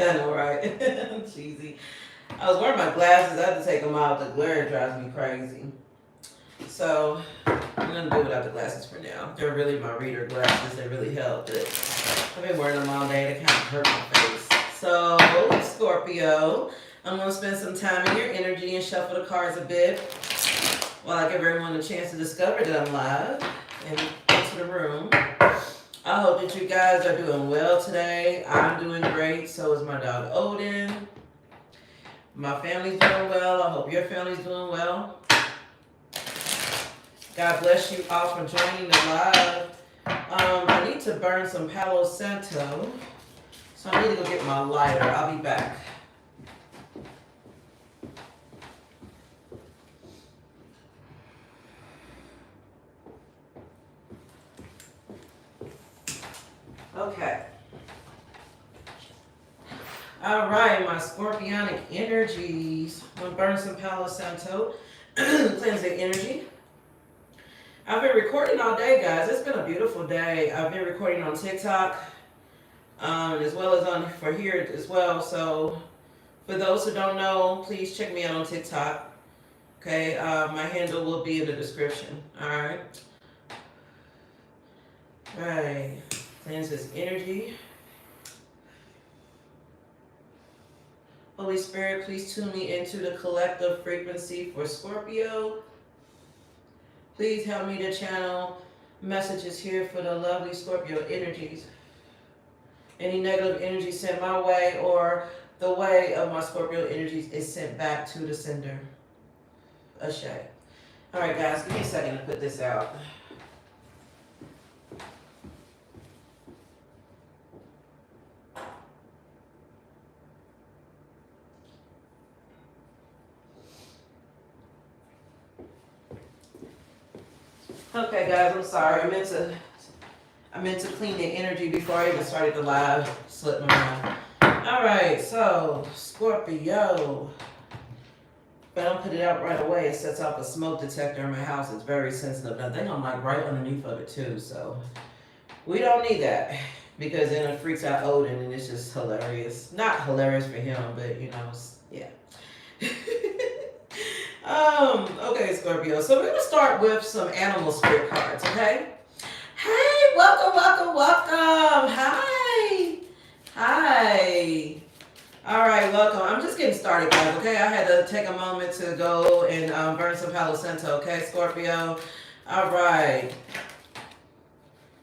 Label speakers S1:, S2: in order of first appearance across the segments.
S1: I know, right? Cheesy. I was wearing my glasses. I had to take them out. The glare drives me crazy. So I'm gonna do without the glasses for now. They're really my reader glasses. They really help. But I've been wearing them all day. They kind of hurt my face. So Scorpio, I'm gonna spend some time in your energy and shuffle the cards a bit while I give everyone a chance to discover that I'm live and into the room. I hope that you guys are doing well today. I'm doing great. So is my dog Odin. My family's doing well. I hope your family's doing well. God bless you all for joining the live. I need to burn some Palo Santo, so I need to go get my lighter. I'll be back. Okay. All right, my scorpionic energies. I'm going to burn some Palo Santo, cleanse the energy. I've been recording all day, guys. It's been a beautiful day. I've been recording on TikTok, as well as on for here as well. So for those who don't know, please check me out on TikTok. Okay, my handle will be in the description. All right. All right. Cleanse this energy. Holy Spirit, please tune me into the collective frequency for Scorpio. Please help me to channel messages here for the lovely Scorpio energies. Any negative energy sent my way or the way of my Scorpio energies is sent back to the sender. Ashe. All right, guys, give me a second to put this out. Okay, guys, I'm sorry. I meant to clean the energy before I even started the live. Slipped my mind. All right, so Scorpio. If I don't put it out right away, it sets off a smoke detector in my house. It's very sensitive. And I think I'm like right underneath of it too. So we don't need that because then it freaks out Odin and it's just hilarious. Not hilarious for him, but you know, yeah. Okay, Scorpio. So we're gonna start with some animal spirit cards, okay? Hey, welcome, welcome, welcome. Hi. Hi. All right, welcome. I'm just getting started, guys, okay? I had to take a moment to go and burn some Palo Santo, okay, Scorpio? All right.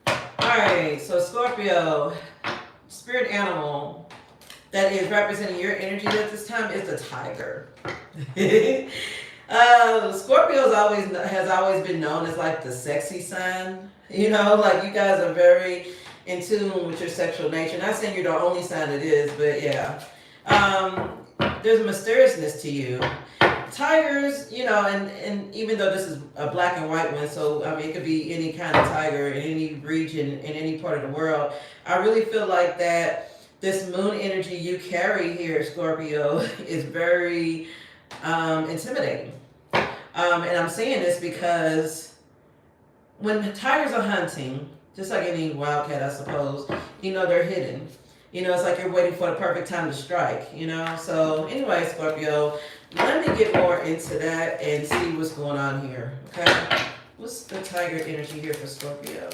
S1: All right, so Scorpio, spirit animal that is representing your energy at this time is the tiger. Scorpio has always been known as like the sexy sign. You know, like you guys are very in tune with your sexual nature. Not saying you're the only sign it is, but yeah. There's a mysteriousness to you. Tigers, you know, and even though this is a black and white one, so I mean it could be any kind of tiger in any region, in any part of the world. I really feel like that this moon energy you carry here, Scorpio, is very intimidating. And I'm saying this because when tigers are hunting, just like any wildcat, I suppose, you know, they're hidden. You know, it's like you're waiting for the perfect time to strike, you know? So anyway, Scorpio, let me get more into that and see what's going on here, okay? What's the tiger energy here for Scorpio?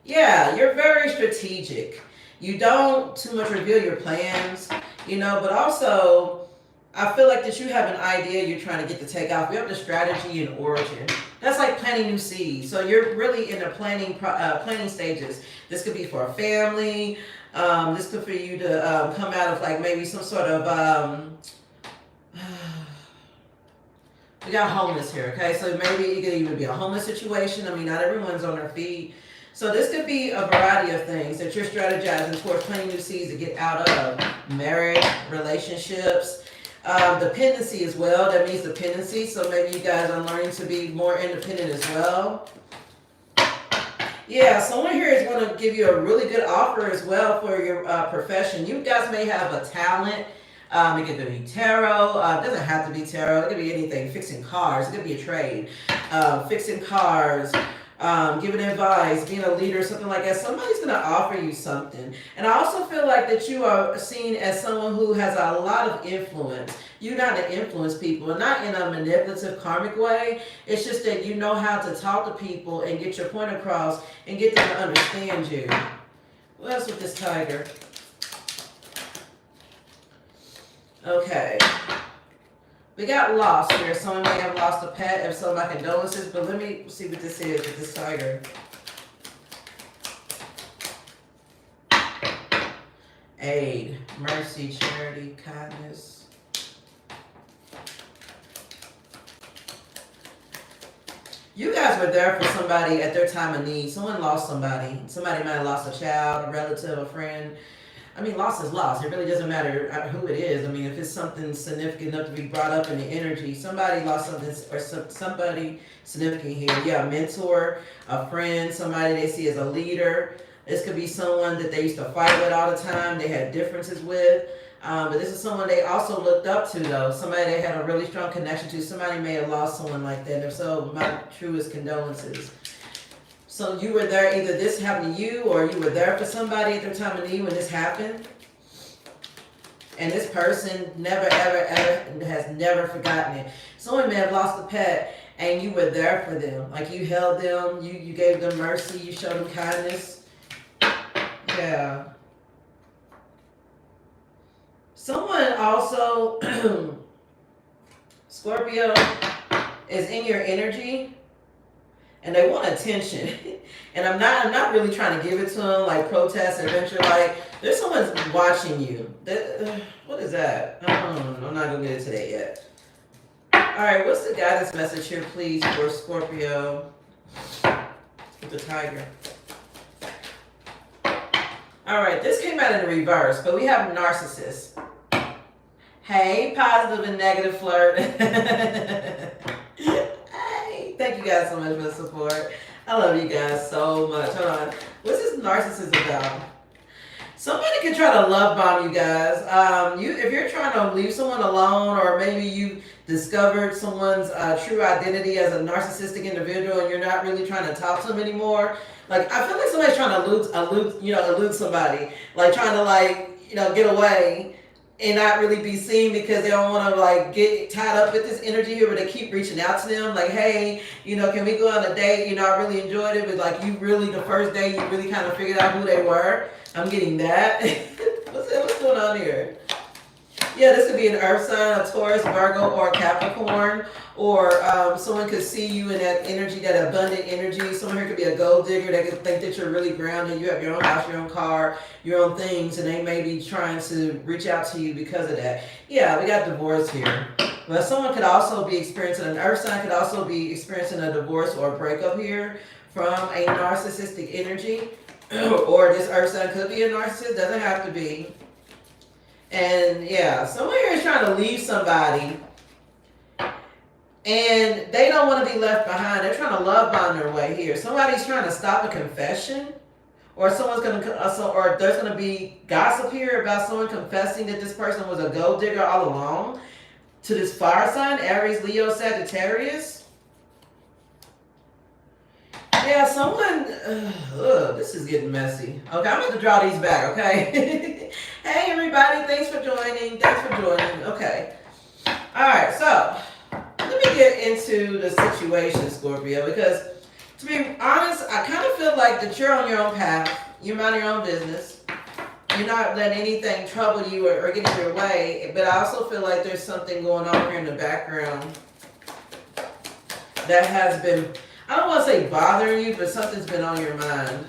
S1: Yeah, you're very strategic. You don't too much reveal your plans, you know, but also I feel like that you have an idea you're trying to get to take off. You have the strategy and origin. That's like planting new seeds. So you're really in the planning stages. This could be for a family. This could for you to come out of like maybe some sort of we got homeless here, okay? So maybe it could even be a homeless situation. I mean, not everyone's on their feet. So this could be a variety of things that you're strategizing towards planting new seeds to get out of. Marriage, relationships, dependency as well. That means dependency. So maybe you guys are learning to be more independent as well. Yeah, someone here is going to give you a really good offer as well for your profession. You guys may have a talent. It could be tarot. It doesn't have to be tarot. It could be anything. Fixing cars. It could be a trade. Fixing cars. giving advice, being a leader, something like that. Somebody's going to offer you something. And I also feel like that you are seen as someone who has a lot of influence. You know how to influence people, and not in a manipulative, karmic way. It's just that you know how to talk to people and get your point across and get them to understand you. What else with this tiger? Okay. We got lost here. Someone may have lost a pet. If so, my condolences. But let me see what this is with this tiger. Aid, mercy, charity, kindness. You guys were there for somebody at their time of need. Someone lost somebody. Somebody might have lost a child, a relative, a friend. I mean, loss is loss. It really doesn't matter who it is. I mean, if it's something significant enough to be brought up in the energy, somebody lost something, or somebody significant here. Yeah, a mentor, a friend, somebody they see as a leader. This could be someone that they used to fight with all the time. They had differences with. But this is someone they also looked up to, though. Somebody they had a really strong connection to. Somebody may have lost someone like that. If so, my truest condolences. So you were there, either this happened to you or you were there for somebody at their time of need when this happened. And this person never, ever, ever has never forgotten it. Someone may have lost a pet and you were there for them. Like you held them, you gave them mercy, you showed them kindness. Yeah. Someone also, Scorpio, is in your energy. And they want attention, and I'm not really trying to give it to them like protest, adventure. Like there's someone watching you. What is that? I'm not gonna get into that yet. All right, what's the guidance message here, please, for Scorpio with the tiger? All right, this came out in the reverse, but we have narcissists. Hey, positive and negative flirt. Thank you guys so much for the support. I love you guys so much. Hold on. What's this narcissism about? Somebody can try to love bomb you guys. If you're trying to leave someone alone, or maybe you discovered someone's true identity as a narcissistic individual and you're not really trying to talk to them anymore. Like, I feel like somebody's trying to elude somebody. Like, trying to, get away and not really be seen because they don't want to get tied up with this energy here, but they keep reaching out to them like, hey, can we go on a date? I really enjoyed it, but you really, the first day, you really kind of figured out who they were. I'm getting that. What's going on here? Yeah, this could be an earth sign, a Taurus, Virgo, or a Capricorn, or someone could see you in that energy, that abundant energy. Someone here could be a gold digger that could think that you're really grounded. You have your own house, your own car, your own things, and they may be trying to reach out to you because of that. Yeah, we got divorce here. But someone could also be experiencing, an earth sign could also be experiencing a divorce or a breakup here from a narcissistic energy. Or this earth sign could be a narcissist, doesn't have to be. And yeah, someone here is trying to leave somebody and they don't want to be left behind. They're trying to love bomb their way here. Somebody's trying to stop a confession, or or there's going to be gossip here about someone confessing that this person was a gold digger all along to this fire sign, Aries, Leo, Sagittarius. Yeah, someone, this is getting messy. Okay, I'm going to draw these back, okay? Hey, everybody, thanks for joining. Okay. All right, so let me get into the situation, Scorpio, because to be honest, I kind of feel like that you're on your own path. You're minding your own business. You're not letting anything trouble you or get in your way, but I also feel like there's something going on here in the background that has been, I don't want to say bothering you, but something's been on your mind.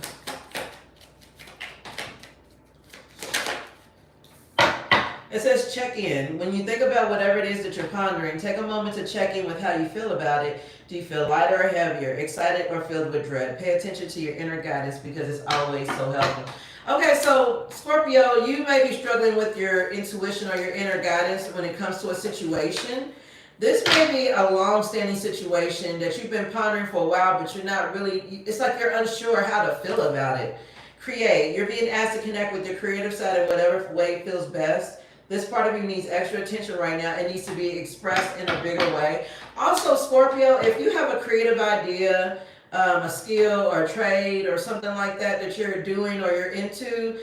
S1: It says check in. When you think about whatever it is that you're pondering, take a moment to check in with how you feel about it. Do you feel lighter or heavier, excited or filled with dread? Pay attention to your inner guidance because it's always so helpful. Okay, so Scorpio, you may be struggling with your intuition or your inner guidance when it comes to a situation. This may be a long-standing situation that you've been pondering for a while, but you're not really, it's like you're unsure how to feel about it. Create. You're being asked to connect with your creative side in whatever way feels best. This part of you needs extra attention right now. It needs to be expressed in a bigger way. Also, Scorpio, if you have a creative idea, a skill or a trade or something like that that you're doing or you're into,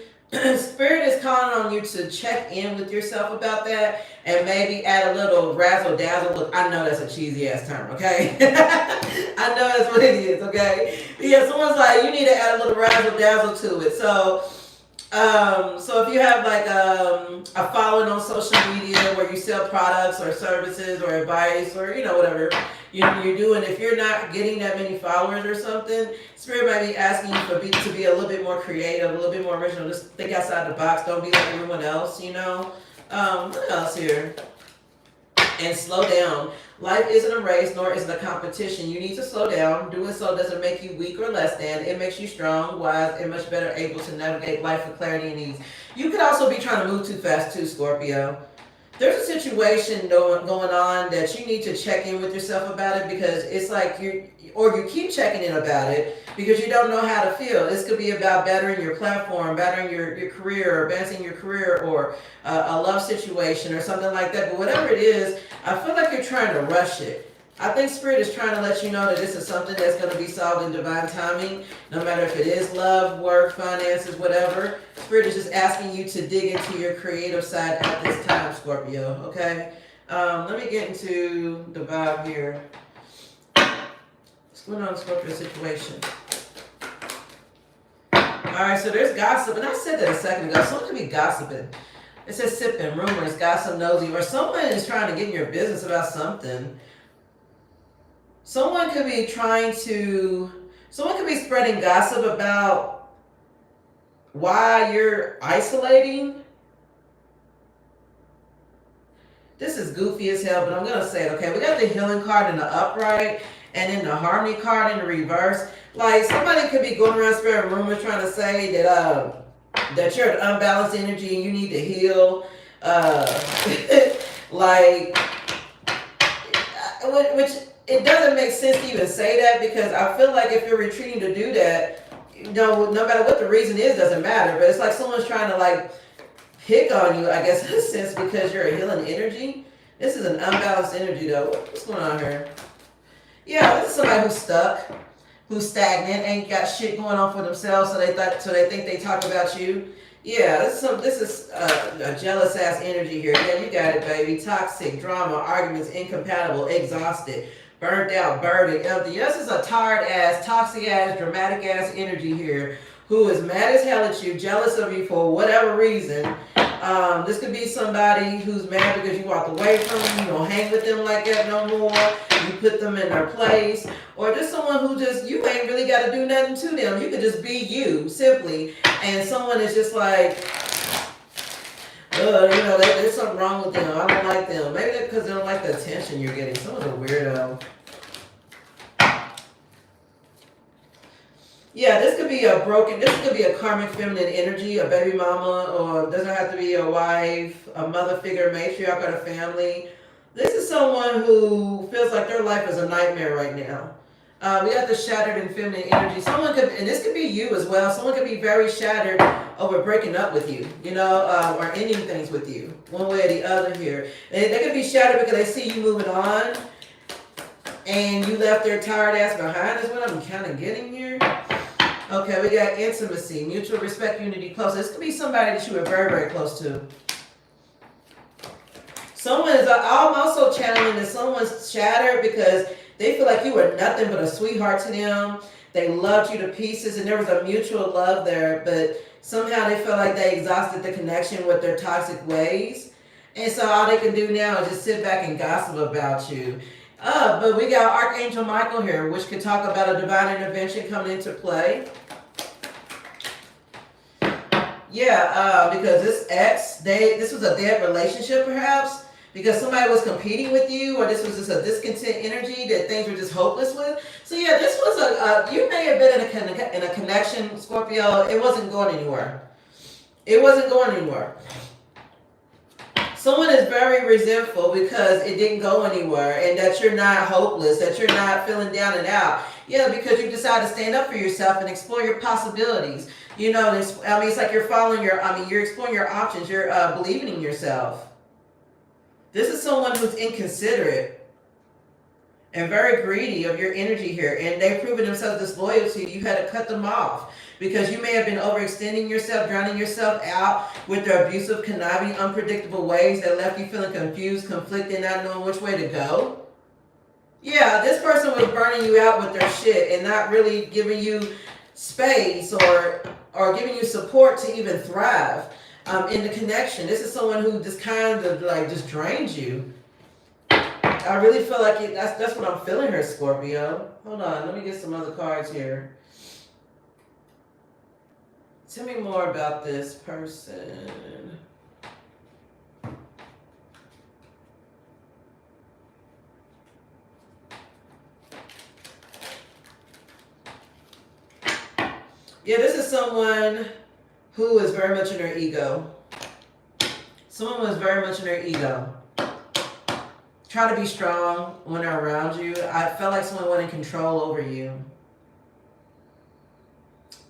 S1: Spirit is calling on you to check in with yourself about that and maybe add a little razzle dazzle. Look, I know that's a cheesy ass term, okay? I know that's what it is, okay? But yeah, someone's like, you need to add a little razzle dazzle to it. So if you have like a following on social media where you sell products or services or advice or whatever you're doing, if you're not getting that many followers or something, Spirit might be asking you to be a little bit more creative, a little bit more original. Just think outside the box. Don't be like everyone else. What else here? And slow down. Life isn't a race, nor is it a competition. You need to slow down. Doing so doesn't make you weak or less than. It makes you strong, wise, and much better able to navigate life with clarity and ease. You could also be trying to move too fast too, Scorpio. There's a situation going on that you need to check in with yourself about it, because it's like you keep checking in about it because you don't know how to feel. This could be about bettering your platform, bettering your career, or advancing your career, or a love situation or something like that. But whatever it is, I feel like you're trying to rush it. I think Spirit is trying to let you know that this is something that's going to be solved in divine timing, no matter if it is love, work, finances, whatever. Spirit is just asking you to dig into your creative side at this time, Scorpio, okay? Let me get into the vibe here. What's going on in Scorpio situation? Alright, so there's gossip, and I said that a second ago. Someone could be gossiping. It says sipping, rumors, gossip, nosy, or someone is trying to get in your business about something. Someone could be spreading gossip about why you're isolating. This is goofy as hell, but I'm going to say it, okay? We got the healing card in the upright and then the harmony card in the reverse. Like, somebody could be going around spreading rumors trying to say that you're an unbalanced energy and you need to heal. Which it doesn't make sense to even say that, because I feel like if you're retreating to do that, no matter what the reason is, doesn't matter. But it's like someone's trying to like pick on you, I guess, in a sense, because you're a healing energy. This is an unbalanced energy, though. What's going on here? Yeah, this is somebody who's stuck, who's stagnant, ain't got shit going on for themselves, so they think they talk about you. Yeah, this is a jealous ass energy here. Yeah, you got it, baby. Toxic, drama, arguments, incompatible, exhausted, burnt out, burdened, empty. This is a tired ass, toxic ass, dramatic ass energy here, who is mad as hell at you, jealous of you for whatever reason. This could be somebody who's mad because you walked away from them, you don't hang with them like that no more, you put them in their place, or just someone who you ain't really got to do nothing to them. You could just be you, simply, and someone is just like, there's something wrong with them, I don't like them. Maybe that's because they don't like the attention you're getting. Someone's a weirdo. Yeah, this could be a karmic feminine energy, a baby mama, or doesn't have to be a wife, a mother figure, matriarch of the family. This is someone who feels like their life is a nightmare right now. We got the shattered and feminine energy. And this could be you as well. Someone could be very shattered over breaking up with you, or ending things with you, one way or the other here. They could be shattered because they see you moving on, and you left their tired ass behind, is what I'm kind of getting here. Okay, we got intimacy, mutual respect, unity, close. This could be somebody that you were very, very close to. I'm also channeling that someone's shattered because they feel like you were nothing but a sweetheart to them. They loved you to pieces, and there was a mutual love there, but somehow they felt like they exhausted the connection with their toxic ways. And so all they can do now is just sit back and gossip about you. But we got Archangel Michael here, which could talk about a divine intervention coming into play. Yeah, because this was a dead relationship perhaps, because somebody was competing with you, or this was just a discontent energy that things were just hopeless with. So yeah, this was you may have been in a connection, Scorpio. It wasn't going anywhere. Someone is very resentful because it didn't go anywhere, and that you're not hopeless, that you're not feeling down and out. Yeah, because you decided to stand up for yourself and explore your possibilities. It's like you're exploring your options. You're believing in yourself. This is someone who's inconsiderate. and very greedy of your energy here. And they've proven themselves disloyal to you. You had to cut them off because you may have been overextending yourself, drowning yourself out with their abusive, conniving, unpredictable ways that left you feeling confused, conflicted, not knowing which way to go. Yeah, this person was burning you out with their shit and not really giving you space or giving you support to even thrive in the connection. This is someone who just kind of like just drains you. I really feel like that's what I'm feeling here, Scorpio. Hold on, let me get some other cards here. Tell me more about this person. Yeah, this is someone who is very much in their ego. Someone who is very much in their ego. Try to be strong when they're around you. I felt like someone wanted control over you.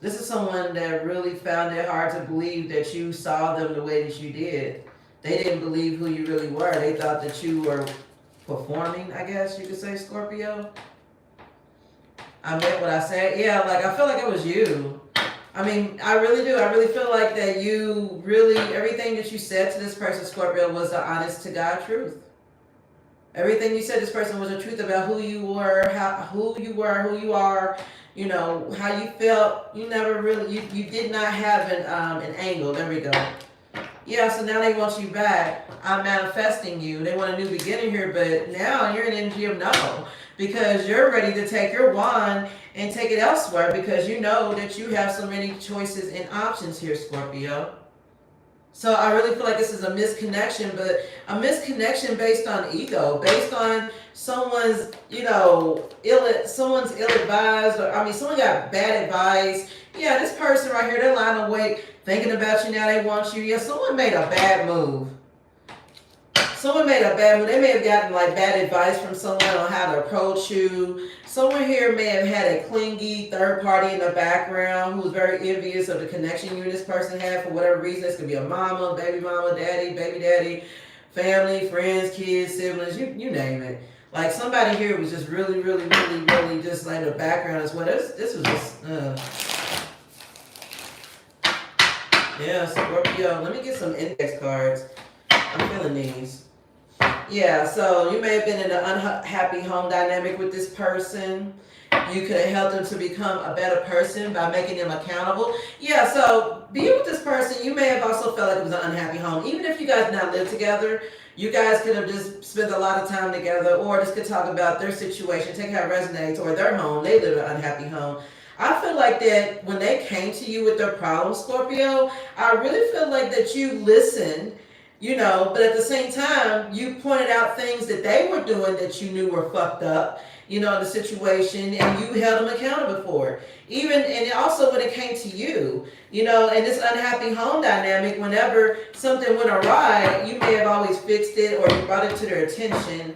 S1: This is someone that really found it hard to believe that you saw them the way that you did. They didn't believe who you really were. They thought that you were performing, I guess you could say, Scorpio. I meant what I said. Yeah, like I feel like it was you. I mean, I really do. I really feel like that you really, everything that you said to this person, Scorpio, was the honest to God truth. Everything you said to this person was the truth about who you were, who you are, you know, how you felt. You never really, you did not have an angle. There we go. Yeah, so now they want you back. I'm manifesting you. They want a new beginning here, but now you're in energy of no. Because you're ready to take your wand and take it elsewhere because you know that you have so many choices and options here, Scorpio. So I really feel like this is a misconnection, but a misconnection based on ego, based on someone's, you know, someone's ill-advised, or I mean, someone got bad advice. Yeah, this person right here, they're lying awake thinking about you now, they want you. Yeah, someone made a bad move. Someone made a bad move. They may have gotten like bad advice from someone on how to approach you. Someone here may have had a clingy third party in the background who was very envious of the connection you and this person had for whatever reason. This could be a mama, baby daddy, family, friends, kids, siblings, you name it. Like somebody here was just really just like in the background as well. This was just, yeah, Scorpio. Let me get some index cards. I'm feeling these. Yeah, so you may have been in an unhappy home dynamic with this person. You could have helped them to become a better person by making them accountable. Yeah, so being with this person, you may have also felt like it was an unhappy home. Even if you guys not live together, you guys could have just spent a lot of time together or just could talk about their situation, take how it resonates, or their home. They live in an unhappy home. I feel like that when they came to you with their problems, Scorpio, I really feel like that you listened. You know, but at the same time, you pointed out things that they were doing that you knew were fucked up, you know, in the situation, and you held them accountable for it. Even, and also when it came to you, you know, and this unhappy home dynamic, whenever something went awry, you may have always fixed it or you brought it to their attention,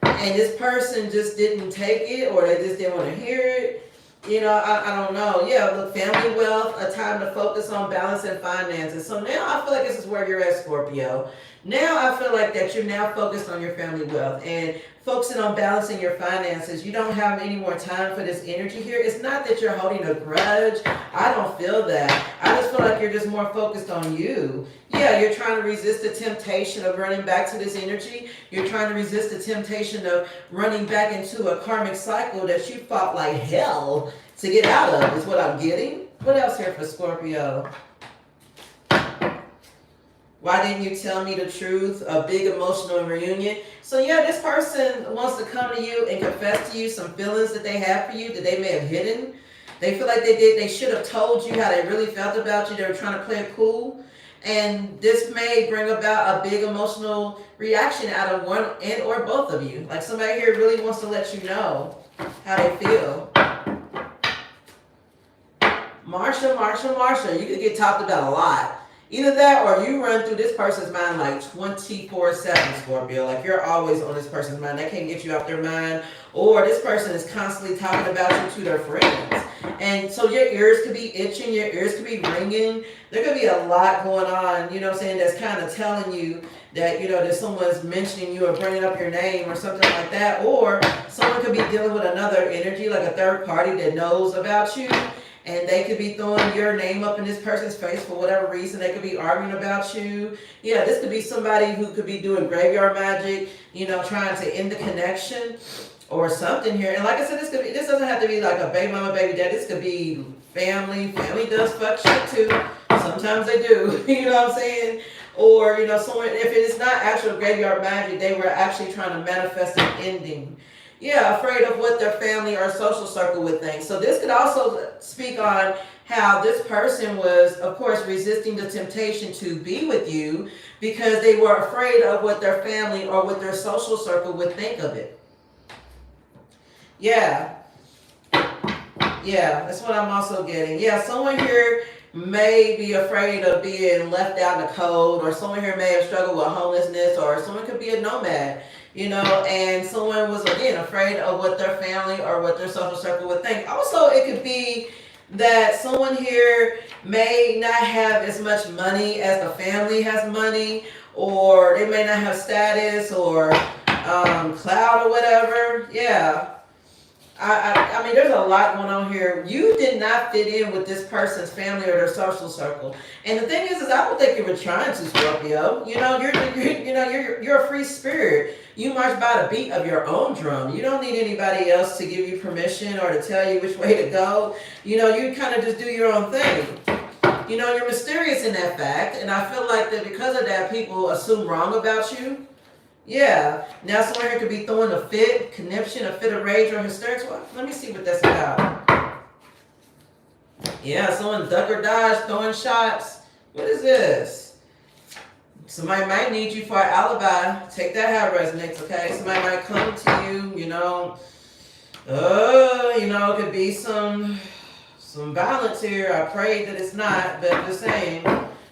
S1: and this person just didn't take it or they just didn't want to hear it. You know, I don't know. Yeah, look, family wealth, a time to focus on balance and finances. So now I feel like this is where you're at, Scorpio. Now I feel like that you're now focused on your family wealth and focusing on balancing your finances. You don't have any more time for this energy here. It's not that you're holding a grudge. I don't feel that. I just feel like you're just more focused on you. Yeah, you're trying to resist the temptation of running back to this energy. You're trying to resist the temptation of running back into a karmic cycle that you fought like hell to get out of, is what I'm getting. What else here for Scorpio? Why didn't you tell me the truth? A big emotional reunion. So yeah, this person wants to come to you and confess to you some feelings that they have for you that they may have hidden. They feel like they should have told you how they really felt about you. They were trying to play it cool. And this may bring about a big emotional reaction out of one and or both of you. Like somebody here really wants to let you know how they feel. Marsha. You could get talked about a lot. Either that or you run through this person's mind like 24/7, Scorpio. Like you're always on this person's mind. They can't get you off their mind. Or this person is constantly talking about you to their friends. And so your ears could be itching, your ears could be ringing. There could be a lot going on, you know what I'm saying, that's kind of telling you that, you know, that someone's mentioning you or bringing up your name or something like that. Or someone could be dealing with another energy, like a third party that knows about you. And they could be throwing your name up in this person's face for whatever reason. They could be arguing about you. Yeah, this could be somebody who could be doing graveyard magic, you know, trying to end the connection or something here. And like I said, this doesn't have to be like a baby mama, baby dad. This could be family. Family does fuck shit too. Sometimes they do. You know what I'm saying? Or, you know, someone, if it is not actual graveyard magic, they were actually trying to manifest an ending. Yeah, afraid of what their family or social circle would think. So this could also speak on how this person was, of course, resisting the temptation to be with you because they were afraid of what their family or what their social circle would think of it. Yeah. Yeah, that's what I'm also getting. Yeah, someone here may be afraid of being left out in the cold, or someone here may have struggled with homelessness, or someone could be a nomad, you know, and someone was, again, afraid of what their family or what their social circle would think. Also, it could be that someone here may not have as much money as the family has money, or they may not have status or clout or whatever. Yeah. I mean, there's a lot going on here. You did not fit in with this person's family or their social circle. And the thing is I don't think you were trying to, Scorpio. You know, you're a free spirit. You march by the beat of your own drum. You don't need anybody else to give you permission or to tell you which way to go. You know, you kind of just do your own thing. You know, you're mysterious in that fact. And I feel like that because of that, people assume wrong about you. Yeah. Now someone here could be throwing a fit, conniption, a fit of rage or hysterics. Well, let me see what that's about. Yeah, someone duck or dodge, throwing shots. What is this? Somebody might need you for an alibi. Take that how it resonates, okay? Somebody might come to you, you know. It could be some violence here. I pray that it's not, but I'm just saying.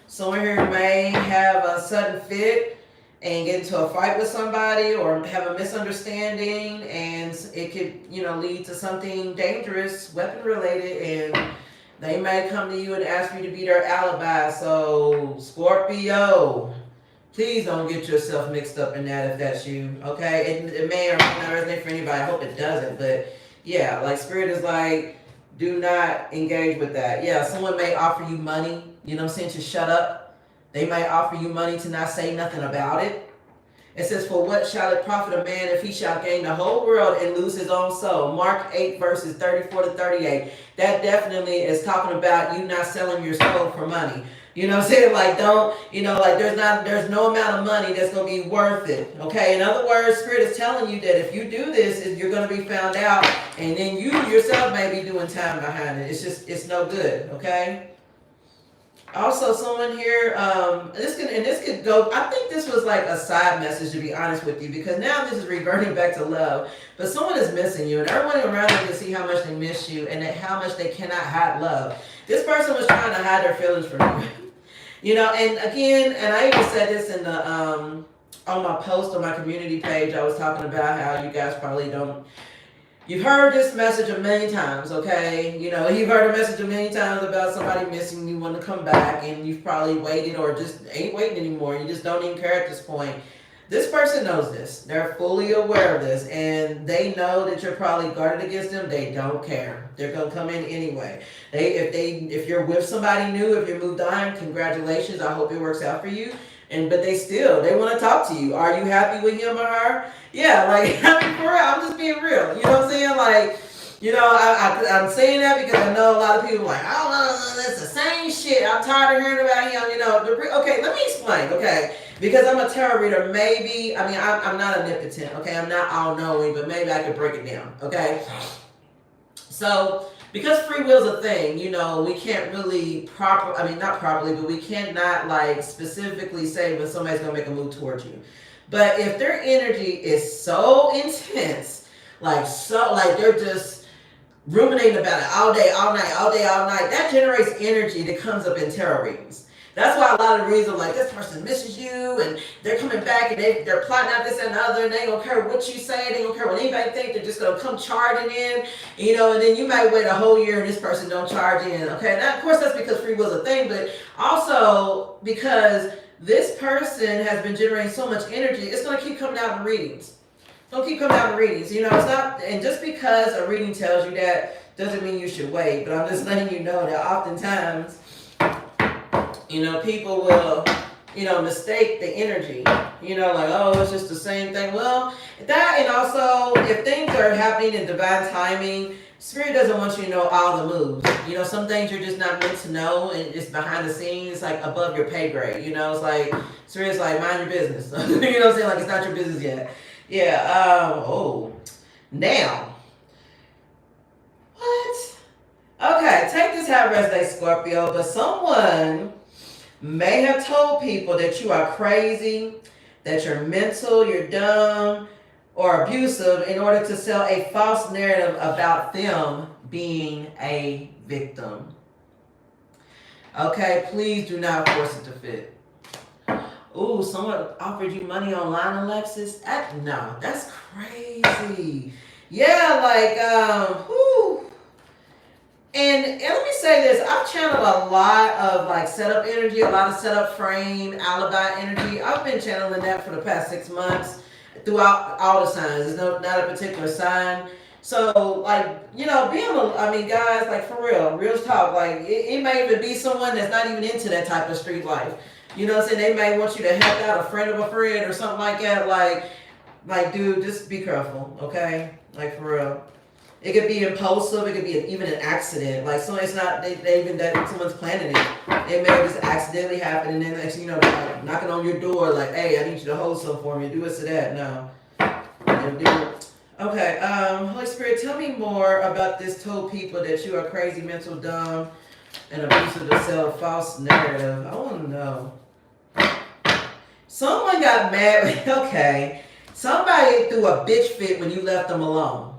S1: Someone here may have a sudden fit and get into a fight with somebody or have a misunderstanding, and it could, you know, lead to something dangerous, weapon related, and they may come to you and ask you to be their alibi. So, Scorpio, please don't get yourself mixed up in that if that's you, okay? It may or may not resonate for anybody. I hope it doesn't, but yeah, like Spirit is like, do not engage with that. Yeah, someone may offer you money, you know what I'm saying, to shut up. They might offer you money to not say nothing about it. It says, for what shall it profit a man if he shall gain the whole world and lose his own soul? Mark 8 verses 34 to 38. That definitely is talking about you not selling your soul for money. You know what I'm saying? Like, don't, you know, like there's no amount of money that's going to be worth it. Okay. In other words, Spirit is telling you that if you do this, you're going to be found out, and then you yourself may be doing time behind it. It's no good. Okay. Also, someone here, this could go, I think this was like a side message, to be honest with you, because now this is reverting back to love. But someone is missing you, and everyone around them can see how much they miss you and how much they cannot hide love. This person was trying to hide their feelings from you. You know, and again, and I even said this in the, on my post on my community page, I was talking about how you guys probably don't, you've heard this message a million times, okay? You know, you've heard a message a million times about somebody missing you, want to come back, and you've probably waited or just ain't waiting anymore. You just don't even care at this point. This person knows this. They're fully aware of this, and they know that you're probably guarded against them. They don't care. They're going to come in anyway. If you're with somebody new, if you moved on, congratulations. I hope it works out for you. But they want to talk to you. Are you happy with him or her? Yeah, like, I mean, for real, I'm just being real. You know what I'm saying? Like, you know, I'm saying that because I know a lot of people are like, I don't know, that's the same shit. I'm tired of hearing about him, you know. Okay, let me explain, okay? Because I'm a tarot reader, maybe, I mean, I'm not omnipotent, okay? I'm not all-knowing, but maybe I could break it down, okay? So, because free will's a thing, you know, we can't really not properly, but we cannot, like, specifically say when somebody's going to make a move towards you. But if their energy is so intense, like they're just ruminating about it all day, all night, that generates energy that comes up in tarot readings. That's why a lot of reasons like this person misses you and they're coming back and they're plotting out this and the other and they ain't gonna care what you say, they ain't gonna care what anybody think, they're just gonna come charging in, you know, and then you might wait a whole year and this person don't charge in, okay? Now, of course, that's because free will is a thing, but also because this person has been generating so much energy, it's gonna keep coming out in readings. Don't keep coming out in readings, you know, it's not, and just because a reading tells you that doesn't mean you should wait, but I'm just letting you know that oftentimes, you know, people will, you know, mistake the energy, you know, like, oh, it's just the same thing. Well, that, and also if things are happening in divine timing, Spirit doesn't want you to know all the moves. You know, some things you're just not meant to know, and it's behind the scenes, like above your pay grade. You know, it's like, Spirit's like, mind your business. You know what I'm saying? Like, it's not your business yet. Yeah, now, what? Okay, take this how it resonates, Scorpio, but someone may have told people that you are crazy, that you're mental, you're dumb, or abusive in order to sell a false narrative about them being a victim. Okay, please do not force it to fit. Ooh, someone offered you money online, Alexis? No, that's crazy. Yeah, like, whew. And let me say this, I've channeled a lot of like setup energy, a lot of setup frame, alibi energy. I've been channeling that for the past 6 months throughout all the signs. There's not a particular sign. So like, you know, guys, like for real talk, like it may even be someone that's not even into that type of street life. You know what I'm saying? They may want you to help out a friend of a friend or something like that. Like, dude, just be careful, okay? Like, for real. It could be impulsive. It could be even an accident. Like, so it's not they even that someone's planning it. It may just accidentally happen, and then next thing you know, they're like knocking on your door, like, "Hey, I need you to hold something for me. Do this or that." No. Okay. Holy Spirit, tell me more about this. Told people that you are crazy, mental, dumb, and abusive to sell a false narrative. I want to know. Someone got mad. Okay. Somebody threw a bitch fit when you left them alone.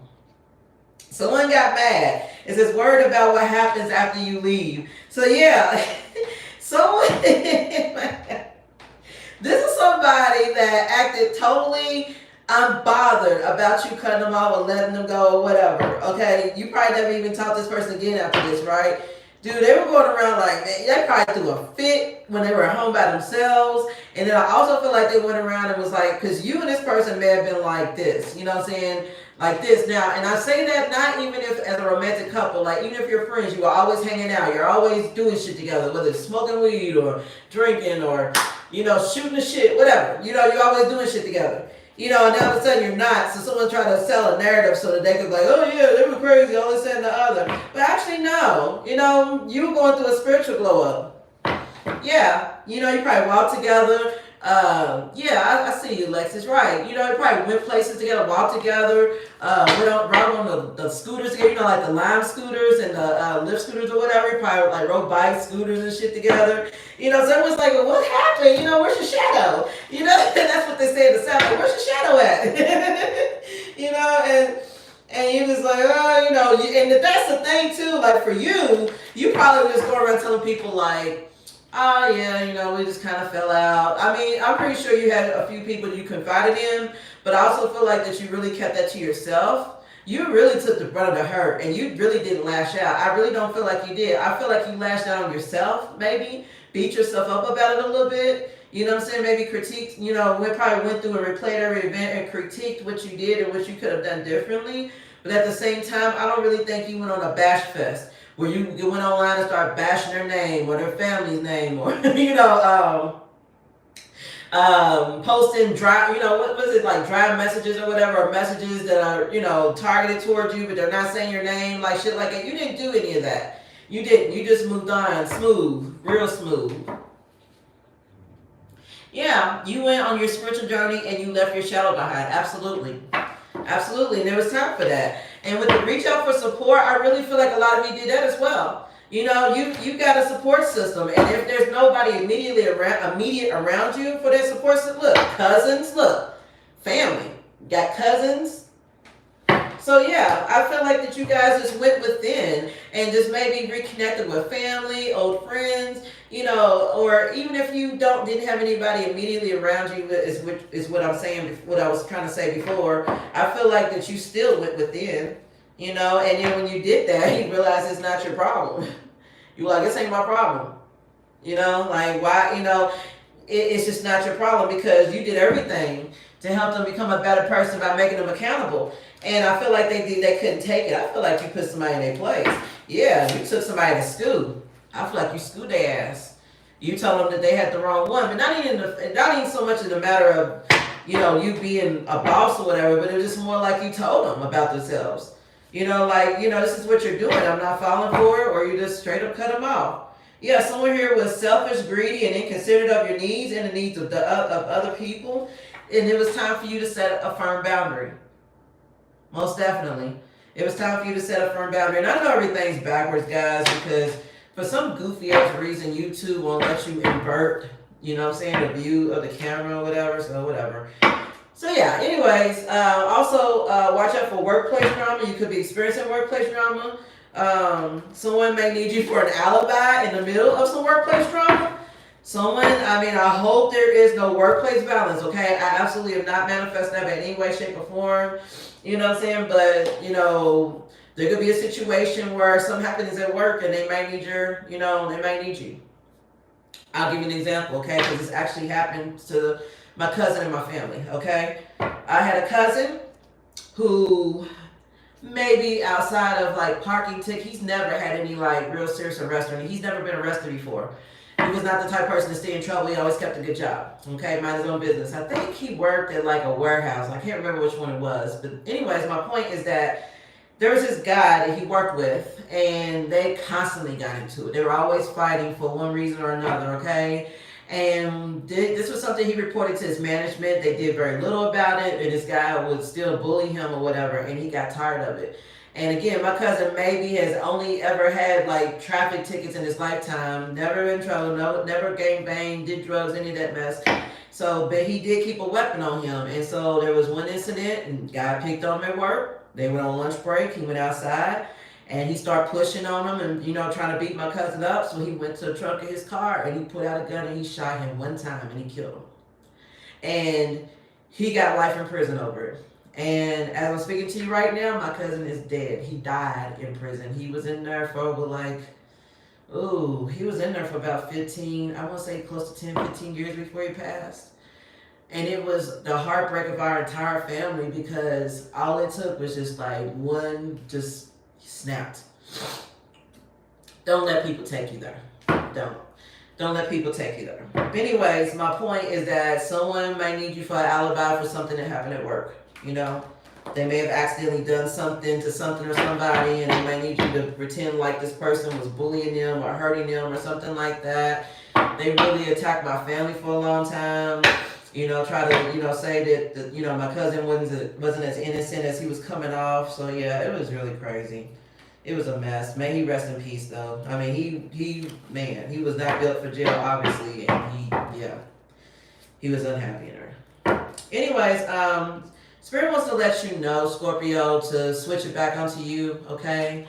S1: Someone got mad. It's this word about what happens after you leave. So yeah, someone, this is somebody that acted totally unbothered about you cutting them off or letting them go or whatever. Okay, you probably never even talked to this person again after this, right? Dude, they were going around like, man, they probably threw a fit when they were at home by themselves. And then I also feel like they went around and was like, because you and this person may have been like this, you know what I'm saying? Like this. Now, and I say that not even if as a romantic couple, like even if you're friends, you are always hanging out, you're always doing shit together, whether it's smoking weed or drinking or, you know, shooting the shit, whatever. You know, you're always doing shit together. You know, and all of a sudden you're not. So someone tried to sell a narrative so that they could be like, oh yeah, they were crazy, all this and the other. But actually, no. You know, you were going through a spiritual glow up. Yeah. You know, you probably walked together. Yeah, I see you, Lexus. Right. You know, you probably went places together, walked together, rode on the scooters together, you know, like the Lime scooters and the Lyft scooters or whatever. You probably like rode bikes, scooters and shit together. You know, so everyone's like, well, what happened? You know, where's your shadow? You know, that's what they say in the South. Like, where's your shadow at? You know, and you just like, oh, you know, and that's the thing too. Like for you, you probably just go around telling people like, oh yeah, you know, we just kind of fell out. I mean, I'm pretty sure you had a few people you confided in, but I also feel like that you really kept that to yourself. You really took the brunt of the hurt, and you really didn't lash out. I really don't feel like you did. I feel like you lashed out on yourself, maybe. Beat yourself up about it a little bit. You know what I'm saying? Maybe critiqued, you know, we probably went through and replayed every event and critiqued what you did and what you could have done differently. But at the same time, I don't really think you went on a bash fest where you went online and started bashing their name or their family's name or, you know, posting dry, you know, what was it, like dry messages or whatever, or messages that are, you know, targeted towards you, but they're not saying your name, like shit like that. You didn't do any of that. You didn't. You just moved on smooth, real smooth. Yeah, you went on your spiritual journey and you left your shadow behind. Absolutely. Absolutely. And there was time for that. And with the reach out for support, I really feel like a lot of you did that as well. You know, you got a support system. And if there's nobody immediate around you for that support system, look, cousins, look, family, got cousins. So yeah, I feel like that you guys just went within and just maybe reconnected with family, old friends, you know, or even if you didn't have anybody immediately around you, is what I'm saying, what I was trying to say before. I feel like that you still went within, you know, and then when you did that, you realize it's not your problem. You're like, this ain't my problem, you know, like why, you know, it's just not your problem because you did everything to help them become a better person by making them accountable. And I feel like they couldn't take it. I feel like you put somebody in their place. Yeah, you took somebody to school. I feel like you screwed their ass. You told them that they had the wrong one, but not even so much in the matter of, you know, you being a boss or whatever, but it was just more like you told them about themselves. You know, like, you know, this is what you're doing. I'm not falling for it, or you just straight up cut them off. Yeah, someone here was selfish, greedy, and inconsiderate of your needs and the needs of other people, and it was time for you to set a firm boundary. Most definitely. It was time for you to set a firm boundary. And I know everything's backwards, guys, because for some goofy ass reason, YouTube won't let you invert, you know what I'm saying, the view of the camera or whatever, so whatever. So yeah, anyways, also watch out for workplace drama. You could be experiencing workplace drama. Someone may need you for an alibi in the middle of some workplace drama. I hope there is no workplace violence, okay? I absolutely have not manifested that in any way, shape, or form. You know what I'm saying? But, you know, there could be a situation where something happens at work and they might need they might need you. I'll give you an example, okay? Because this actually happened to my cousin and my family, okay? I had a cousin who maybe outside of like parking ticket, he's never had any like real serious arrest or anything. He's never been arrested before. He was not the type of person to stay in trouble. He always kept a good job. Okay, mind his own business. I think he worked at like a warehouse. I can't remember which one it was. But anyways, my point is that there was this guy that he worked with, and they constantly got into it. They were always fighting for one reason or another, okay? And this was something he reported to his management. They did very little about it, and this guy would still bully him or whatever, and he got tired of it. And again, my cousin maybe has only ever had like traffic tickets in his lifetime, never in trouble, never gang banged, did drugs, any of that mess. So, but he did keep a weapon on him. And so there was one incident, and guy picked on him at work. They went on lunch break. He went outside, and he started pushing on him and, you know, trying to beat my cousin up. So he went to the trunk of his car, and he pulled out a gun, and he shot him one time, and he killed him. And he got life in prison over it. And as I'm speaking to you right now, my cousin is dead. He died in prison. He was in there for he was in there for about 15, I want to say close to 10, 15 years before he passed. And it was the heartbreak of our entire family because all it took was just like one, just snapped. Don't let people take you there. Don't let people take you there. But anyways, my point is that someone might need you for an alibi for something that happened at work. You know, they may have accidentally done something to something or somebody, and they might need you to pretend like this person was bullying them or hurting them or something like that. They really attacked my family for a long time. You know, try to, you know, say that you know, my cousin wasn't as innocent as he was coming off. So yeah, it was really crazy. It was a mess. May he rest in peace, though. I mean, he was not built for jail, obviously, and he was unhappy in her. Anyways, Spirit wants to let you know, Scorpio, to switch it back onto you, okay?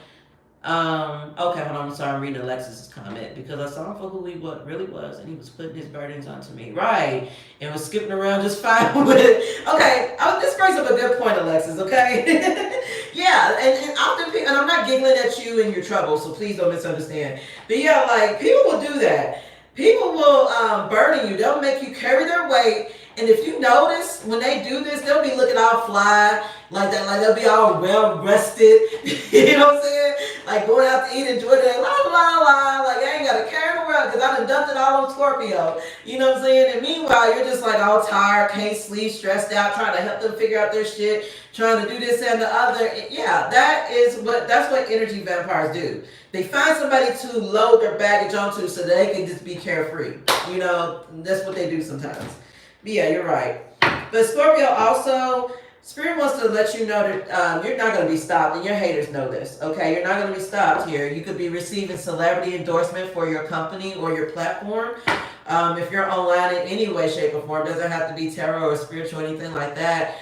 S1: Okay, hold on, I'm sorry, I'm reading Alexis's comment, because I saw him for who he really was, and he was putting his burdens onto me. Right, and was skipping around just fine with it. Okay, this brings up a good point, Alexis, okay? Yeah, and often people, and I'm not giggling at you in your trouble, so please don't misunderstand. But yeah, like, people will do that. People will burden you. They'll make you carry their weight. And if you notice, when they do this, they'll be looking all fly, like that, like they'll be all well rested, you know what I'm saying? Like going out to eat, enjoy that, la la la, like I ain't got to carry it around because I done dumped it all on Scorpio, you know what I'm saying? And meanwhile, you're just like all tired, can't sleep, stressed out, trying to help them figure out their shit, trying to do this and the other. Yeah, that's what energy vampires do. They find somebody to load their baggage onto so they can just be carefree. You know, that's what they do sometimes. But yeah, you're right. But Scorpio also, Spirit wants to let you know that you're not going to be stopped, and your haters know this, okay? You're not going to be stopped here. You could be receiving celebrity endorsement for your company or your platform. If you're online in any way, shape, or form, doesn't have to be tarot or spiritual or anything like that.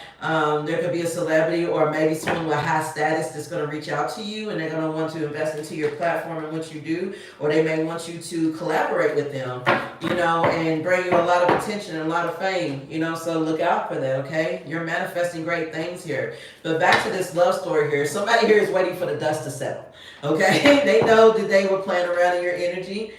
S1: There could be a celebrity or maybe someone with high status that's going to reach out to you, and they're going to want to invest into your platform and what you do, or they may want you to collaborate with them, and bring you a lot of attention and a lot of fame, so look out for that, okay? You're manifesting great things here. But back to this love story here. Somebody here is waiting for the dust to settle, okay? They know that they were playing around in your energy.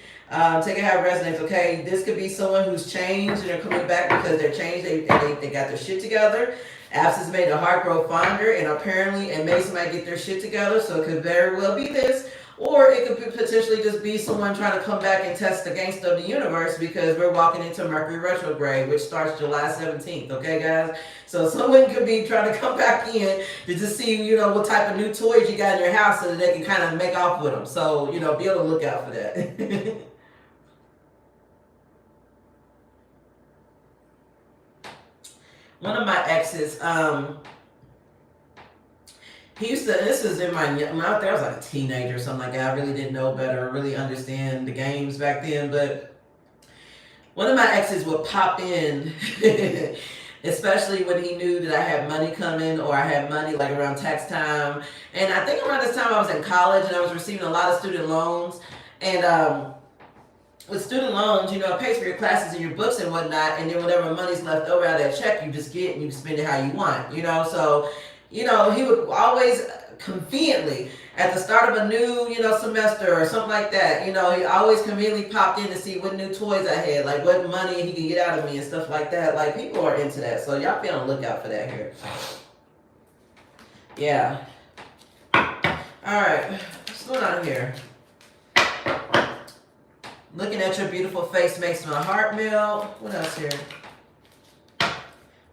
S1: Take it how it resonates, okay? This could be someone who's changed and they're coming back because they're changed. They got their shit together. Absence made the heart grow fonder, and apparently it made somebody get their shit together, so it could very well be this. Or it could potentially just be someone trying to come back and test the gangster of the universe, because we're walking into Mercury retrograde, which starts July 17th, okay, guys? So someone could be trying to come back in to just see, what type of new toys you got in your house so that they can kind of make off with them. So, be able to look out for that. One of my exes, he used to, this is in my, when I was like a teenager or something like that. I really didn't know better or really understand the games back then. But one of my exes would pop in, especially when he knew that I had money coming, or I had money like around tax time. And I think around this time I was in college and I was receiving a lot of student loans. And with student loans, it pays for your classes and your books and whatnot, and then whatever money's left over out of that check, you just get and you spend it how you want, So, he would always conveniently, at the start of a new, semester or something like that, he always conveniently popped in to see what new toys I had, like what money he could get out of me and stuff like that. Like, people are into that, so y'all be on the lookout for that here. Yeah. Alright, what's going on here? Looking at your beautiful face makes my heart melt. What else here?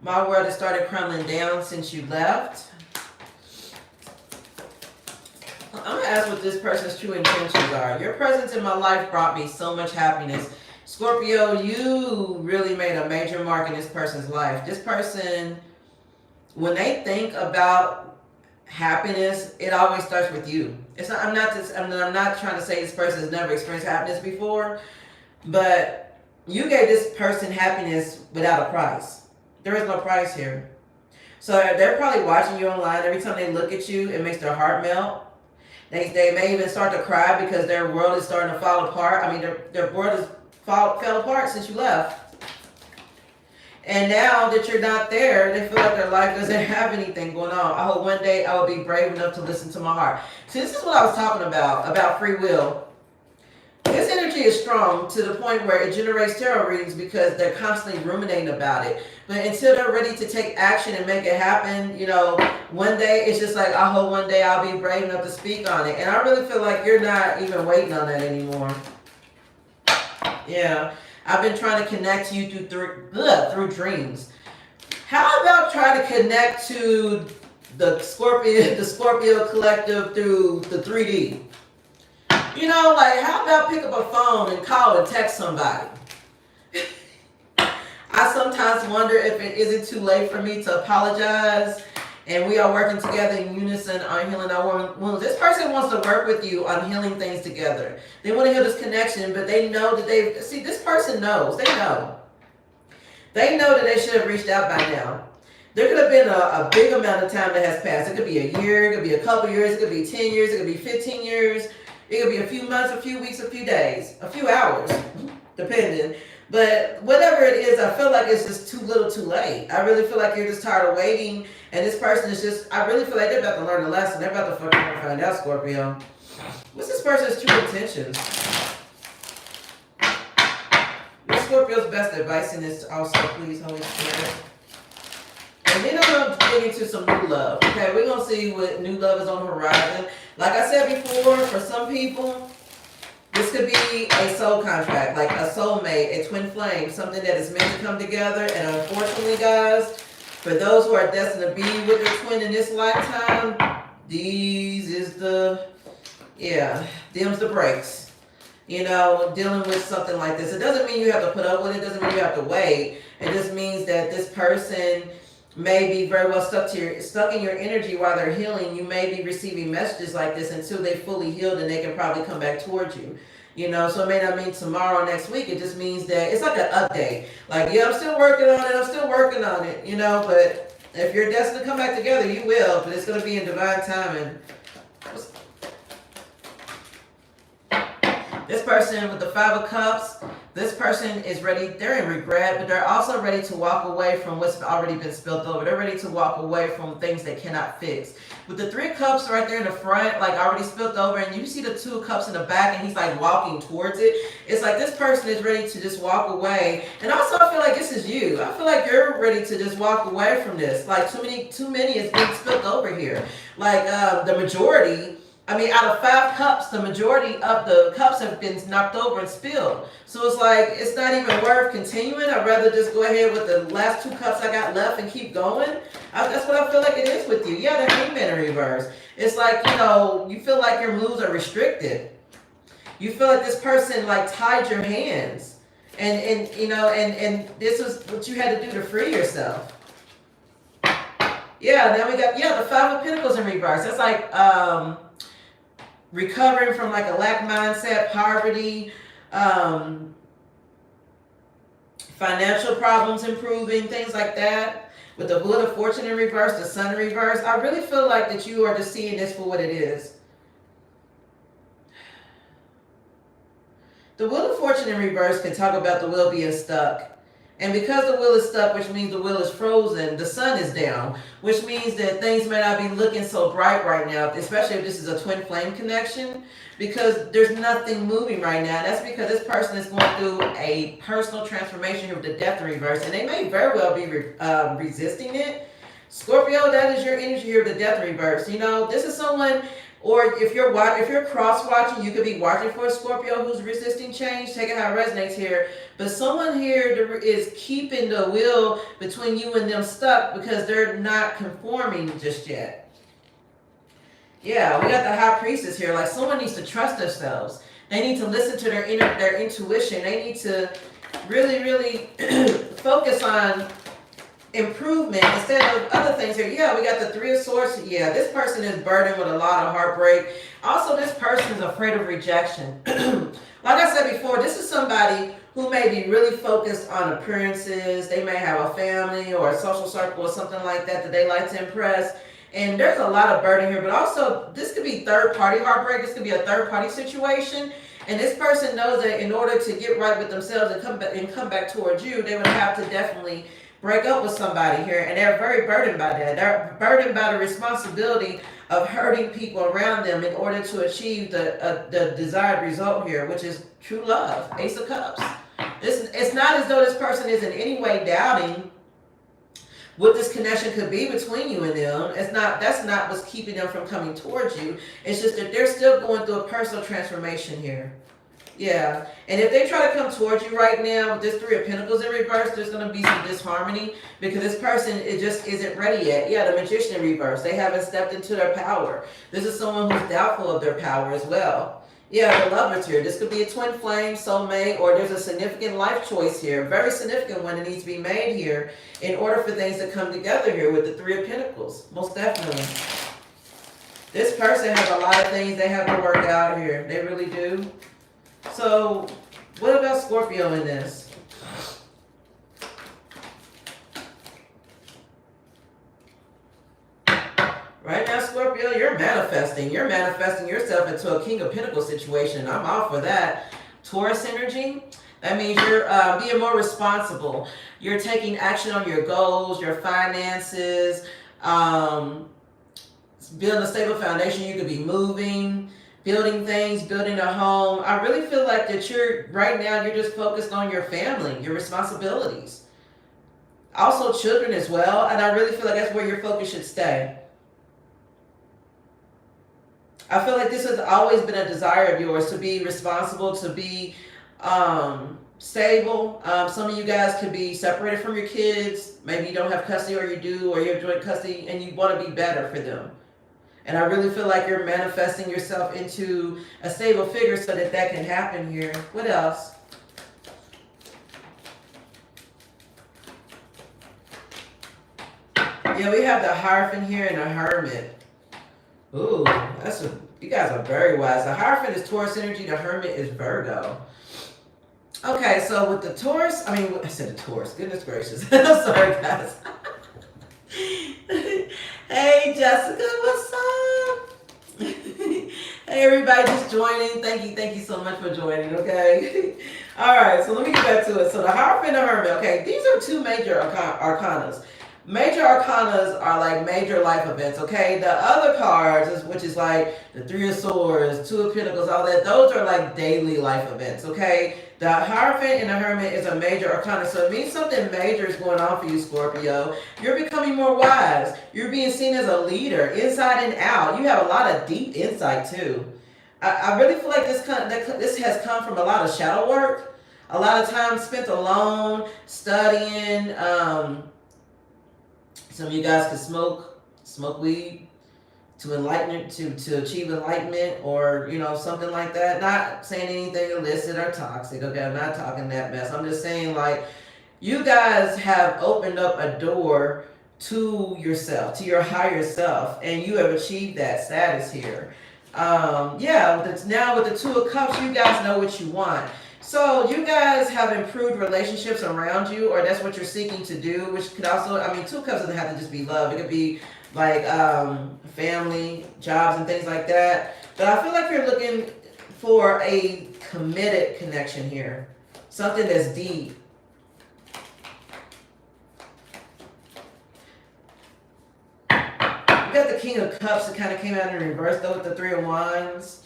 S1: My world has started crumbling down since you left. I'm going to ask what this person's true intentions are. Your presence in my life brought me so much happiness. Scorpio, you really made a major mark in this person's life. This person, when they think about happiness, it always starts with you. It's not. I'm not trying to say this person has never experienced happiness before, but you gave this person happiness without a price. There is no price here. So they're probably watching you online. Every time they look at you, it makes their heart melt. They may even start to cry because their world is starting to fall apart. I mean, their world has fell apart since you left. And now that you're not there, they feel like their life doesn't have anything going on. I hope one day I will be brave enough to listen to my heart. See, this is what I was talking about free will. This energy is strong to the point where it generates tarot readings because they're constantly ruminating about it. But until they're ready to take action and make it happen, one day it's just like, I hope one day I'll be brave enough to speak on it. And I really feel like you're not even waiting on that anymore. Yeah. I've been trying to connect to you through dreams. How about try to connect to the Scorpio collective through the 3D? How about pick up a phone and call and text somebody? I sometimes wonder if it isn't too late for me to apologize, and we are working together in unison on healing our wounds. This person wants to work with you on healing things together. They want to heal this connection, but they know that this person knows. They know. They know that they should have reached out by now. There could have been a big amount of time that has passed. It could be a year, it could be a couple years, it could be 10 years, it could be 15 years. It could be a few months, a few weeks, a few days, a few hours, depending. But whatever it is, I feel like it's just too little too late. I really feel like you're just tired of waiting. And this person is just, I really feel like they're about to learn a lesson. They're about to fucking find out, Scorpio. What's this person's true intentions? What's Scorpio's best advice in this also, please, Holy Spirit? And then I'm going to dig into some new love. Okay, we're going to see what new love is on the horizon. Like I said before, for some people, this could be a soul contract, like a soulmate, a twin flame, something that is meant to come together. And unfortunately, guys, for those who are destined to be with their twin in this lifetime, them's the breaks. Dealing with something like this. It doesn't mean you have to put up with it. It doesn't mean you have to wait. It just means that this person may be very well stuck in your energy while they're healing. You may be receiving messages like this until they fully healed, and they can probably come back towards you. You know, so it may not mean tomorrow, next week. It just means that it's like an update. Like, yeah, I'm still working on it. I'm still working on it. You know, but if you're destined to come back together, you will. But it's going to be in divine timing. This person with the Five of Cups, this person is ready. They're in regret, but they're also ready to walk away from what's already been spilled over. They're ready to walk away from things they cannot fix. With the Three of Cups right there in the front, like already spilled over, and you see the Two of Cups in the back, and he's like walking towards it. It's like this person is ready to just walk away. And also, I feel like this is you. I feel like you're ready to just walk away from this. Like too many is being spilled over here. Like the majority. I mean, out of 5 cups, the majority of the cups have been knocked over and spilled. So it's like, it's not even worth continuing. I'd rather just go ahead with the last 2 cups I got left and keep going. That's what I feel like it is with you. Yeah, the Hangman in reverse. It's like, you know, you feel like your moves are restricted. You feel like this person like tied your hands. And you know, and this is what you had to do to free yourself. Yeah, now we got, yeah, the 5 of Pentacles in reverse. That's like, recovering from like a lack mindset, poverty, financial problems improving, things like that. With the Wheel of Fortune in reverse, the Sun in reverse, I really feel like that you are just seeing this for what it is. The Wheel of Fortune in reverse can talk about the wheel being stuck. And because the wheel is stuck, which means the wheel is frozen, the sun is down, which means that things may not be looking so bright right now, especially if this is a twin flame connection, because there's nothing moving right now. That's because this person is going through a personal transformation here with the Death in reverse, and they may very well be resisting it. Scorpio, that is your energy here with the Death in reverse. You know, this is someone... Or if you're cross-watching, you could be watching for a Scorpio who's resisting change. Take it how it resonates here. But someone here is keeping the wheel between you and them stuck because they're not conforming just yet. Yeah, we got the High Priestess here. Like someone needs to trust themselves. They need to listen to their intuition. They need to really, really focus on improvement instead of other things here. Yeah, we got the Three of Swords. Yeah, this person is burdened with a lot of heartbreak. Also, this person is afraid of rejection. Like I said before, this is somebody who may be really focused on appearances. They may have a family or a social circle or something like that they like to impress. And there's a lot of burden here, but also this could be third-party heartbreak. This could be a third-party situation. And this person knows that in order to get right with themselves and come back towards you, they would have to definitely break up with somebody here, and they're very burdened by that. They're burdened by the responsibility of hurting people around them in order to achieve the desired result here, which is true love. Ace of Cups. It's not as though this person is in any way doubting what this connection could be between you and them. That's not what's keeping them from coming towards you. It's just that they're still going through a personal transformation here. Yeah, and if they try to come towards you right now with this Three of Pentacles in reverse, there's going to be some disharmony because this person just isn't ready yet. Yeah, the Magician in reverse. They haven't stepped into their power. This is someone who's doubtful of their power as well. Yeah, the Lovers here. This could be a twin flame, soulmate, or there's a significant life choice here. Very significant one that needs to be made here in order for things to come together here with the Three of Pentacles. Most definitely. This person has a lot of things they have to work out here. They really do. So, what about Scorpio in this? Right now, Scorpio, you're manifesting. You're manifesting yourself into a King of Pentacles situation. I'm all for that. Taurus energy, that means you're being more responsible. You're taking action on your goals, your finances, building a stable foundation. You could be moving, building things, building a home. I really feel like that right now, you're just focused on your family, your responsibilities. Also children as well, and I really feel like that's where your focus should stay. I feel like this has always been a desire of yours, to be responsible, to be stable. Some of you guys could be separated from your kids. Maybe you don't have custody, or you do, or you're joint custody, and you want to be better for them. And I really feel like you're manifesting yourself into a stable figure so that that can happen here. What else? Yeah, we have the Hierophant here and a Hermit. Ooh, that's a You guys are very wise. The Hierophant is Taurus energy. The Hermit is Virgo. Okay, so with the Taurus, I said the Taurus. Goodness gracious. I'm sorry, guys. Hey, Jessica, what's up? Hey, everybody just joining. Thank you so much for joining, okay? All right, so let me get back to it. So the Hierophant and the Hermit, okay, these are two major arcanas. Major arcanas are like major life events, okay? The other cards, which is like the Three of Swords, Two of Pentacles, all that, those are like daily life events, okay? The Hierophant and the Hermit is a major arcana, so it means something major is going on for you, Scorpio. You're becoming more wise. You're being seen as a leader, inside and out. You have a lot of deep insight, too. I really feel like this has come from a lot of shadow work, a lot of time spent alone, studying. Some of you guys could smoke weed to enlighten, to achieve enlightenment, or something like that. Not saying anything illicit or toxic. Okay, I'm not talking that mess. I'm just saying, like, you guys have opened up a door to yourself, to your higher self, and you have achieved that status here. Now with the Two of Cups, you guys know what you want. So you guys have improved relationships around you, or that's what you're seeking to do, which could also, Two of Cups doesn't have to just be love. It could be like family, jobs, and things like that. But I feel like you're looking for a committed connection here. Something that's deep. You got the King of Cups that kind of came out in reverse, though, with the Three of Wands.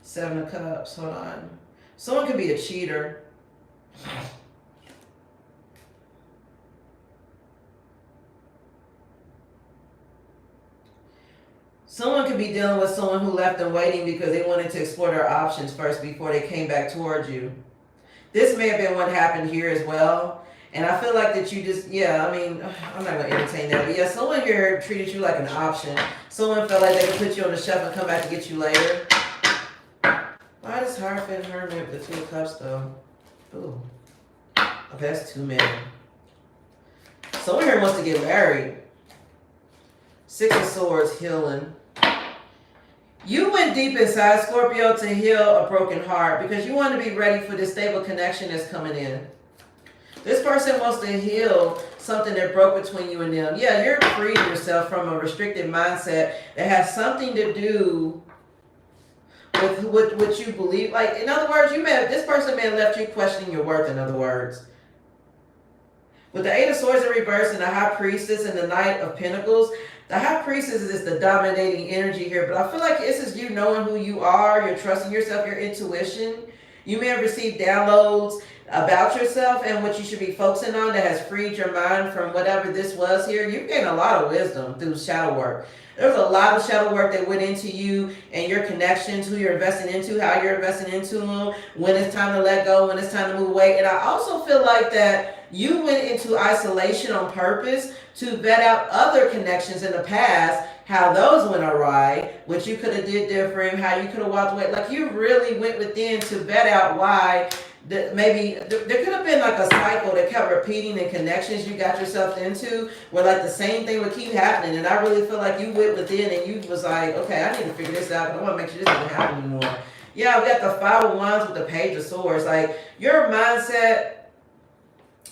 S1: Seven of Cups, hold on. Someone could be a cheater. Someone could be dealing with someone who left them waiting because they wanted to explore their options first before they came back towards you. This may have been what happened here as well. And I feel like that you just, I'm not going to entertain that. But someone here treated you like an option. Someone felt like they could put you on the shelf and come back to get you later. Why does Hierophant and Hermit with the Two of Cups, though? Ooh. Okay, that's too many. Someone here wants to get married. Six of Swords, healing. You went deep inside, Scorpio, to heal a broken heart because you want to be ready for this stable connection that's coming in. This person wants to heal something that broke between you and them. Yeah, you're freeing yourself from a restricted mindset that has something to do with what you believe. Like, in other words, this person may have left you questioning your worth, in other words. With the Eight of Swords in reverse and the High Priestess and the Knight of Pentacles, the High Priestess is the dominating energy here, but I feel like this is you knowing who you are, you're trusting yourself, your intuition. You may have received downloads about yourself and what you should be focusing on that has freed your mind from whatever this was here. You've gained a lot of wisdom through shadow work. There's a lot of shadow work that went into you and your connections, who you're investing into, how you're investing into them, when it's time to let go, when it's time to move away. And I also feel like that you went into isolation on purpose to vet out other connections in the past, how those went awry, what you could have did different, how you could have walked away. Like, you really went within to vet out why maybe there could have been like a cycle that kept repeating in connections you got yourself into where like the same thing would keep happening. And I really feel like you went within and you was like, okay, I need to figure this out. I want to make sure this doesn't happen anymore. Yeah, we got the Five of Wands with the Page of Swords. Like, your mindset,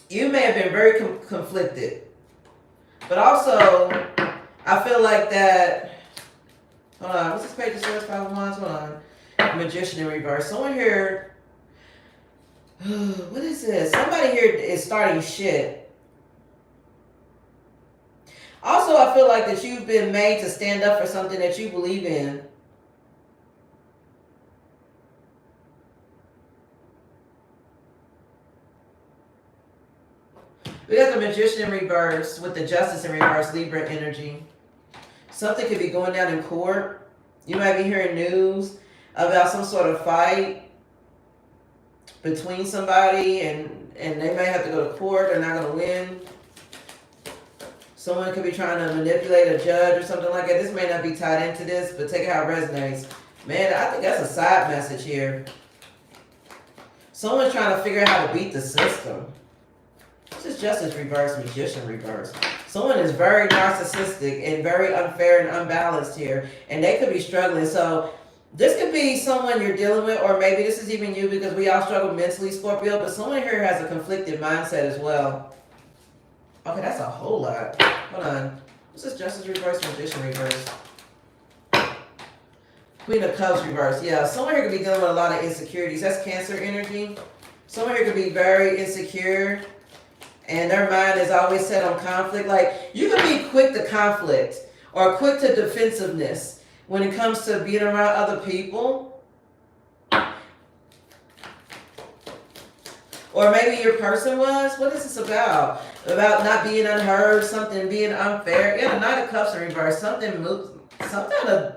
S1: you may have been very conflicted. But also, I feel like that, hold on, what's this Page of Swords, Five of Wands? Hold on. Magician in reverse. Someone here, what is this? Somebody here is starting shit. Also, I feel like that you've been made to stand up for something that you believe in. We got the Magician in reverse with the Justice in reverse, Libra energy. Something could be going down in court. You might be hearing news about some sort of fight between somebody and they may have to go to court. They're not going to win. Someone could be trying to manipulate a judge or something like that. This may not be tied into this, but take it how it resonates. Man, I think that's a side message here. Someone's trying to figure out how to beat the system. This is Justice reverse, Magician reverse. Someone is very narcissistic and very unfair and unbalanced here, and they could be struggling. So this could be someone you're dealing with, or maybe this is even you, because we all struggle mentally, Scorpio, but someone here has a conflicted mindset as well. Okay, that's a whole lot. Hold on. What's this? Justice reverse, magician reverse. Queen of Cups reverse. Yeah, someone here could be dealing with a lot of insecurities. That's Cancer energy. Someone here could be very insecure, and their mind is always set on conflict. Like, you could be quick to conflict or quick to defensiveness when it comes to being around other people. Or maybe your person was. What is this about? About not being unheard, something being unfair. Yeah, the Knight of Cups in reverse. Something of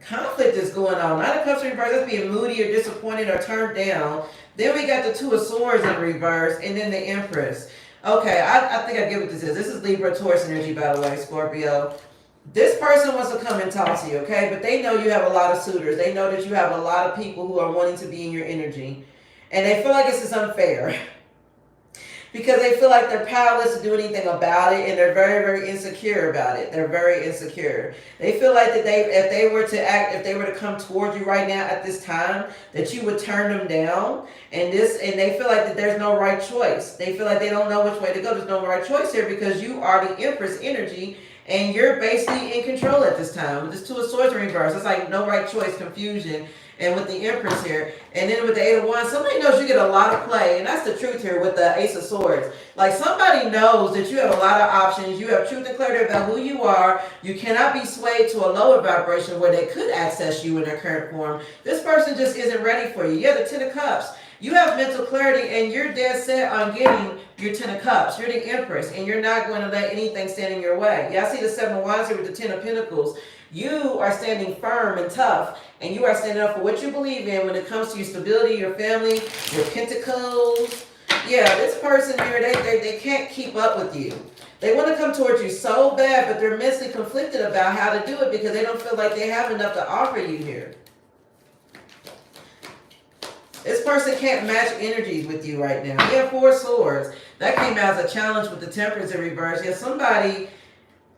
S1: conflict is going on. Knight of Cups in reverse, that's being moody or disappointed or turned down. Then we got the Two of Swords in reverse, and then the Empress. Okay, I think I get what this is. This is Libra, Taurus energy, by the way, Scorpio. This person wants to come and talk to you, okay? But they know you have a lot of suitors. They know that you have a lot of people who are wanting to be in your energy. And they feel like this is unfair. Because they feel like they're powerless to do anything about it, and they're very, very insecure about it. They're very insecure. They feel like that if they were to come toward you right now at this time, that you would turn them down, and they feel like that there's no right choice. They feel like they don't know which way to go. There's no right choice here because you are the Empress energy, and you're basically in control at this time. With this Two of Swords in reverse, it's like no right choice, confusion. And with the Empress here, and then with the Eight of Wands, somebody knows you get a lot of play, and that's the truth here with the Ace of Swords. Like, somebody knows that you have a lot of options, you have truth and clarity about who you are, you cannot be swayed to a lower vibration where they could access you in their current form. This person just isn't ready for you. Yeah, the Ten of Cups. You have mental clarity, and you're dead set on getting your Ten of Cups. You're the Empress, and you're not going to let anything stand in your way. Yeah, I see the Seven of Wands here with the Ten of Pentacles. You are standing firm and tough, and you are standing up for what you believe in when it comes to your stability, your family, your pentacles. Yeah, this person here, they can't keep up with you. They want to come towards you so bad, but they're mentally conflicted about how to do it because they don't feel like they have enough to offer you here. This person can't match energies with you right now. You have Four of Swords. That came out as a challenge with the Temperance in reverse. Yeah, somebody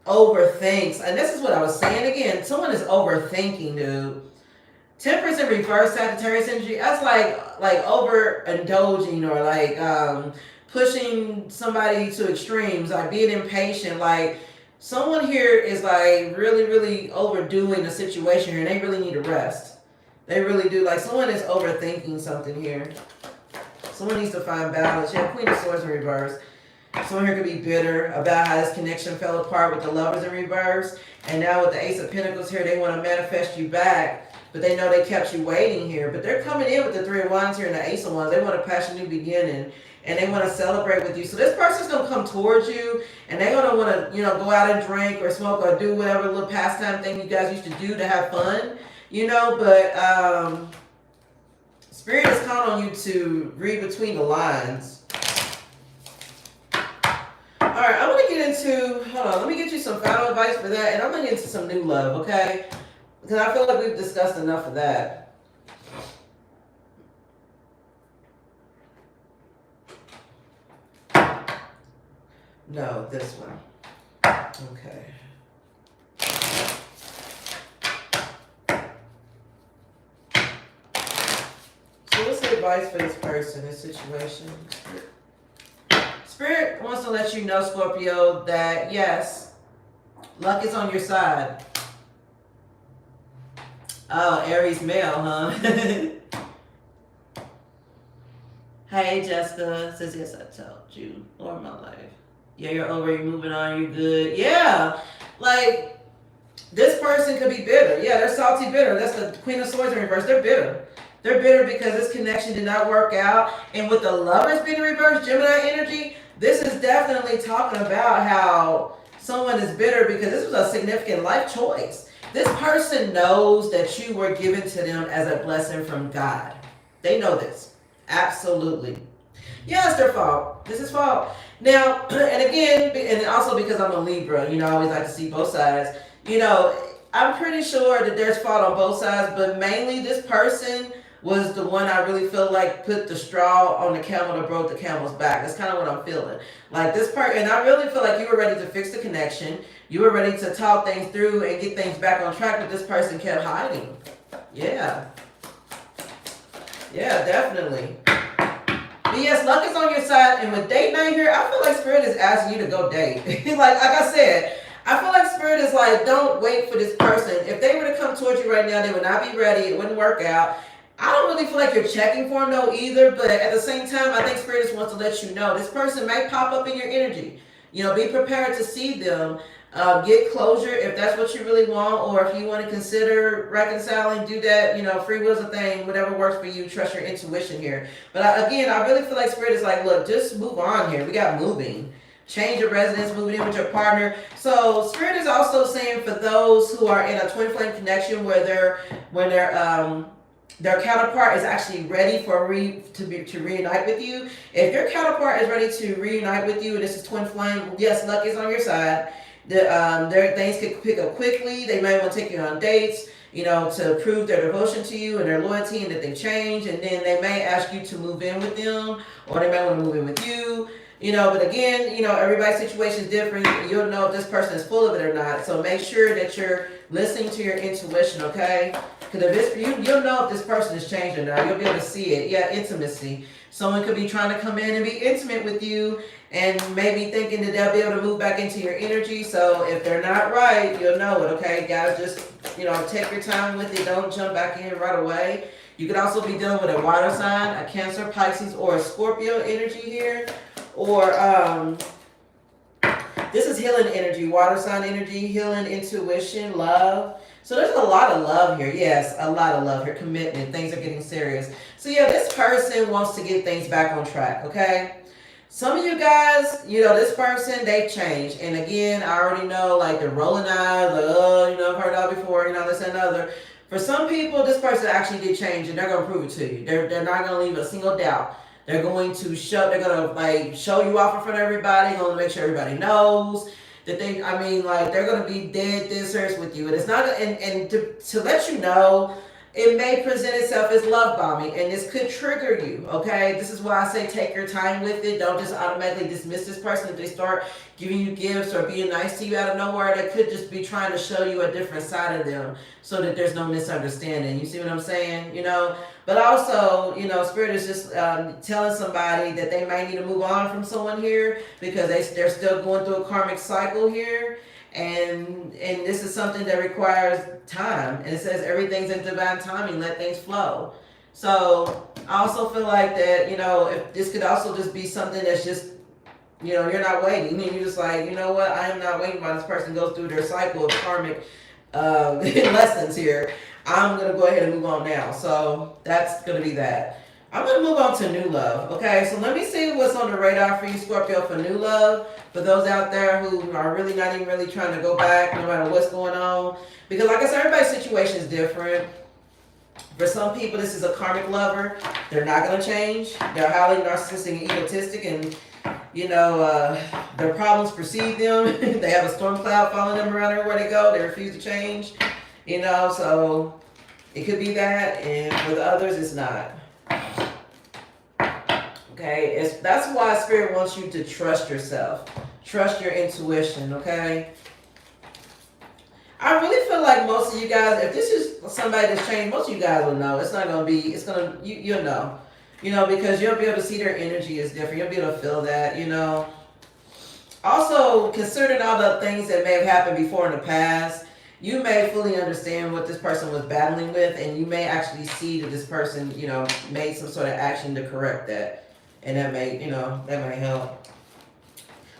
S1: overthinks. And this is what I was saying again. Someone is overthinking, dude. Temperance in reverse, Sagittarius energy. That's like overindulging or like pushing somebody to extremes, like being impatient. Like, someone here is like really, really overdoing the situation here, and they really need to rest. They really do. Like, someone is overthinking something here. Someone needs to find balance. Yeah, Queen of Swords in reverse. Someone here could be bitter about how this connection fell apart with the Lovers in reverse. And now with the Ace of Pentacles here, they want to manifest you back. But they know they kept you waiting here. But they're coming in with the Three of Wands here and the Ace of Wands. They want a passion new beginning. And they want to celebrate with you. So this person's going to come towards you. And they're going to want to, go out and drink or smoke or do whatever little pastime thing you guys used to do to have fun. But Spirit is calling on you to read between the lines. All right, I want to get into, hold on, let me get you some final advice for that, and I'm going to get into some new love, okay? Because I feel like we've discussed enough of that. No, this one. Okay. So what's the advice for this person, this situation? Spirit wants to let you know, Scorpio, that yes, luck is on your side. Oh, Aries male, huh? Hey, Jessica. Says, yes, I told you. Lord, my life. Yeah, you're over, you're moving on, you're good. Yeah, like, this person could be bitter. Yeah, they're salty bitter. That's the Queen of Swords in reverse. They're bitter. They're bitter because this connection did not work out. And with the Lovers being in reverse, Gemini energy, this is definitely talking about how someone is bitter because this was a significant life choice. This person knows that you were given to them as a blessing from God. They know this. Absolutely. Yeah, it's their fault. This is fault. Now, and again, and also because I'm a Libra, I always like to see both sides. I'm pretty sure that there's fault on both sides, but mainly this person was the one I really feel like put the straw on the camel that broke the camel's back. That's kind of what I'm feeling. Like this part, and I really feel like you were ready to fix the connection. You were ready to talk things through and get things back on track, but this person kept hiding. Yeah. Yeah, definitely. But yes, luck is on your side, and with date night here, I feel like Spirit is asking you to go date. like I said, I feel like Spirit is like, don't wait for this person. If they were to come towards you right now, they would not be ready. It wouldn't work out. I don't really feel like you're checking for them though either, but at the same time, I think Spirit just wants to let you know this person may pop up in your energy. You know, be prepared to see them. Get closure if that's what you really want, or if you want to consider reconciling, do that. You know, free will's a thing, whatever works for you. Trust your intuition here. But again, I really feel like Spirit is like, look, just move on here. We got moving. Change your residence, moving in with your partner. So Spirit is also saying for those who are in a twin flame connection where their counterpart is actually ready to reunite with you. If your counterpart is ready to reunite with you, and this is twin flame, yes, luck is on your side. Their things could pick up quickly. They might want to take you on dates, you know, to prove their devotion to you and their loyalty and that they've changed. And then they may ask you to move in with them, or they may want to move in with you. You know, but again, you know, everybody's situation is different. You'll know if this person is full of it or not. So make sure that you're listening to your intuition, okay? Because if it's, you'll know if this person is changed or not. You'll be able to see it. Yeah, intimacy. Someone could be trying to come in and be intimate with you and maybe thinking that they'll be able to move back into your energy. So if they're not right, you'll know it, okay? Guys, just, you know, take your time with it. Don't jump back in right away. You could also be dealing with a water sign, a Cancer, Pisces, or a Scorpio energy here. Or this is healing energy, water sign energy, healing, intuition, love. So there's a lot of love here. Yes, a lot of love here. Commitment. Things are getting serious. So yeah, this person wants to get things back on track, okay? Some of you guys, you know, this person, they've changed. And again, I already know, like, they're rolling eyes, like, oh, you know, I've heard that before, you know, this and other. For some people, this person actually did change, and they're going to prove it to you. They're not going to leave a single doubt. They're going to show you off in front of everybody, going to make sure everybody knows that they're going to be dead serious with you. And it's not, and to let you know, it may present itself as love bombing, and this could trigger you, okay? This is why I say take your time with it. Don't just automatically dismiss this person. If they start giving you gifts or being nice to you out of nowhere, they could just be trying to show you a different side of them so that there's no misunderstanding. You see what I'm saying? You know? But also, you know, Spirit is just telling somebody that they might need to move on from someone here because they're still going through a karmic cycle here. And this is something that requires time. And it says everything's in divine timing, let things flow. So I also feel like that, you know, if this could also just be something that's just, you know, you're not waiting. And you're just like, you know what, I am not waiting while this person goes through their cycle of karmic lessons here. I'm going to go ahead and move on now. So that's going to be that. I'm going to move on to new love. Okay, so let me see what's on the radar for you, Scorpio, for new love. For those out there who are really not even really trying to go back, no matter what's going on. Because like I said, everybody's situation is different. For some people, this is a karmic lover. They're not going to change. They're highly narcissistic and egotistic, and, you know, their problems precede them. They have a storm cloud following them around everywhere they go. They refuse to change. You know, so it could be that, and for the others, it's not. Okay, that's why Spirit wants you to trust yourself. Trust your intuition, okay? I really feel like most of you guys, if this is somebody that's changed, most of you guys will know. It's not going to be, it's going to, you'll know. You know, because you'll be able to see their energy is different. You'll be able to feel that, you know. Also, considering all the things that may have happened before in the past, you may fully understand what this person was battling with, and you may actually see that this person, you know, made some sort of action to correct that. And that may, you know, that may help.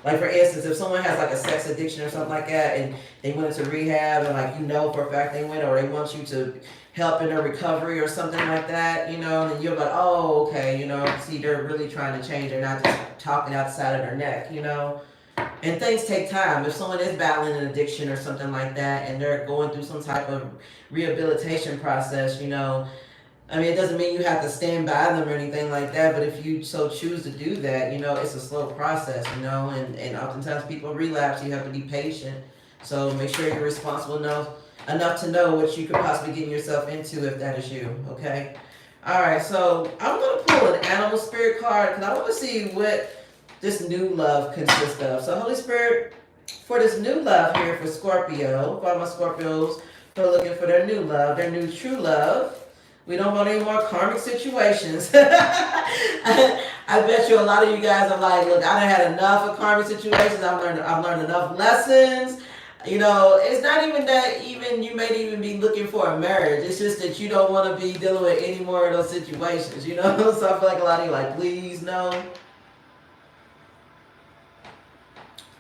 S1: Like, for instance, if someone has like a sex addiction or something like that, and they went into rehab, and like, you know for a fact they went, or they want you to help in their recovery or something like that, you know, and you're like, oh, okay, you know, see, they're really trying to change. They're not just talking outside of their neck, you know. And things take time. If someone is battling an addiction or something like that, and they're going through some type of rehabilitation process, you know, I mean, it doesn't mean you have to stand by them or anything like that, but if you so choose to do that, you know, it's a slow process, you know, and oftentimes people relapse. You have to be patient. So make sure you're responsible enough to know what you could possibly get yourself into if that is you, okay? All right, so I'm going to pull an animal spirit card because I want to see what this new love consists of. So Holy Spirit, for this new love here for Scorpio, for all my Scorpios who are looking for their new love, their new true love. We don't want any more karmic situations. I bet you a lot of you guys are like, look, I done had enough of karmic situations. I've learned enough lessons. You know, it's not even that even you may even be looking for a marriage. It's just that you don't want to be dealing with any more of those situations, you know? So I feel like a lot of you are like, please, no.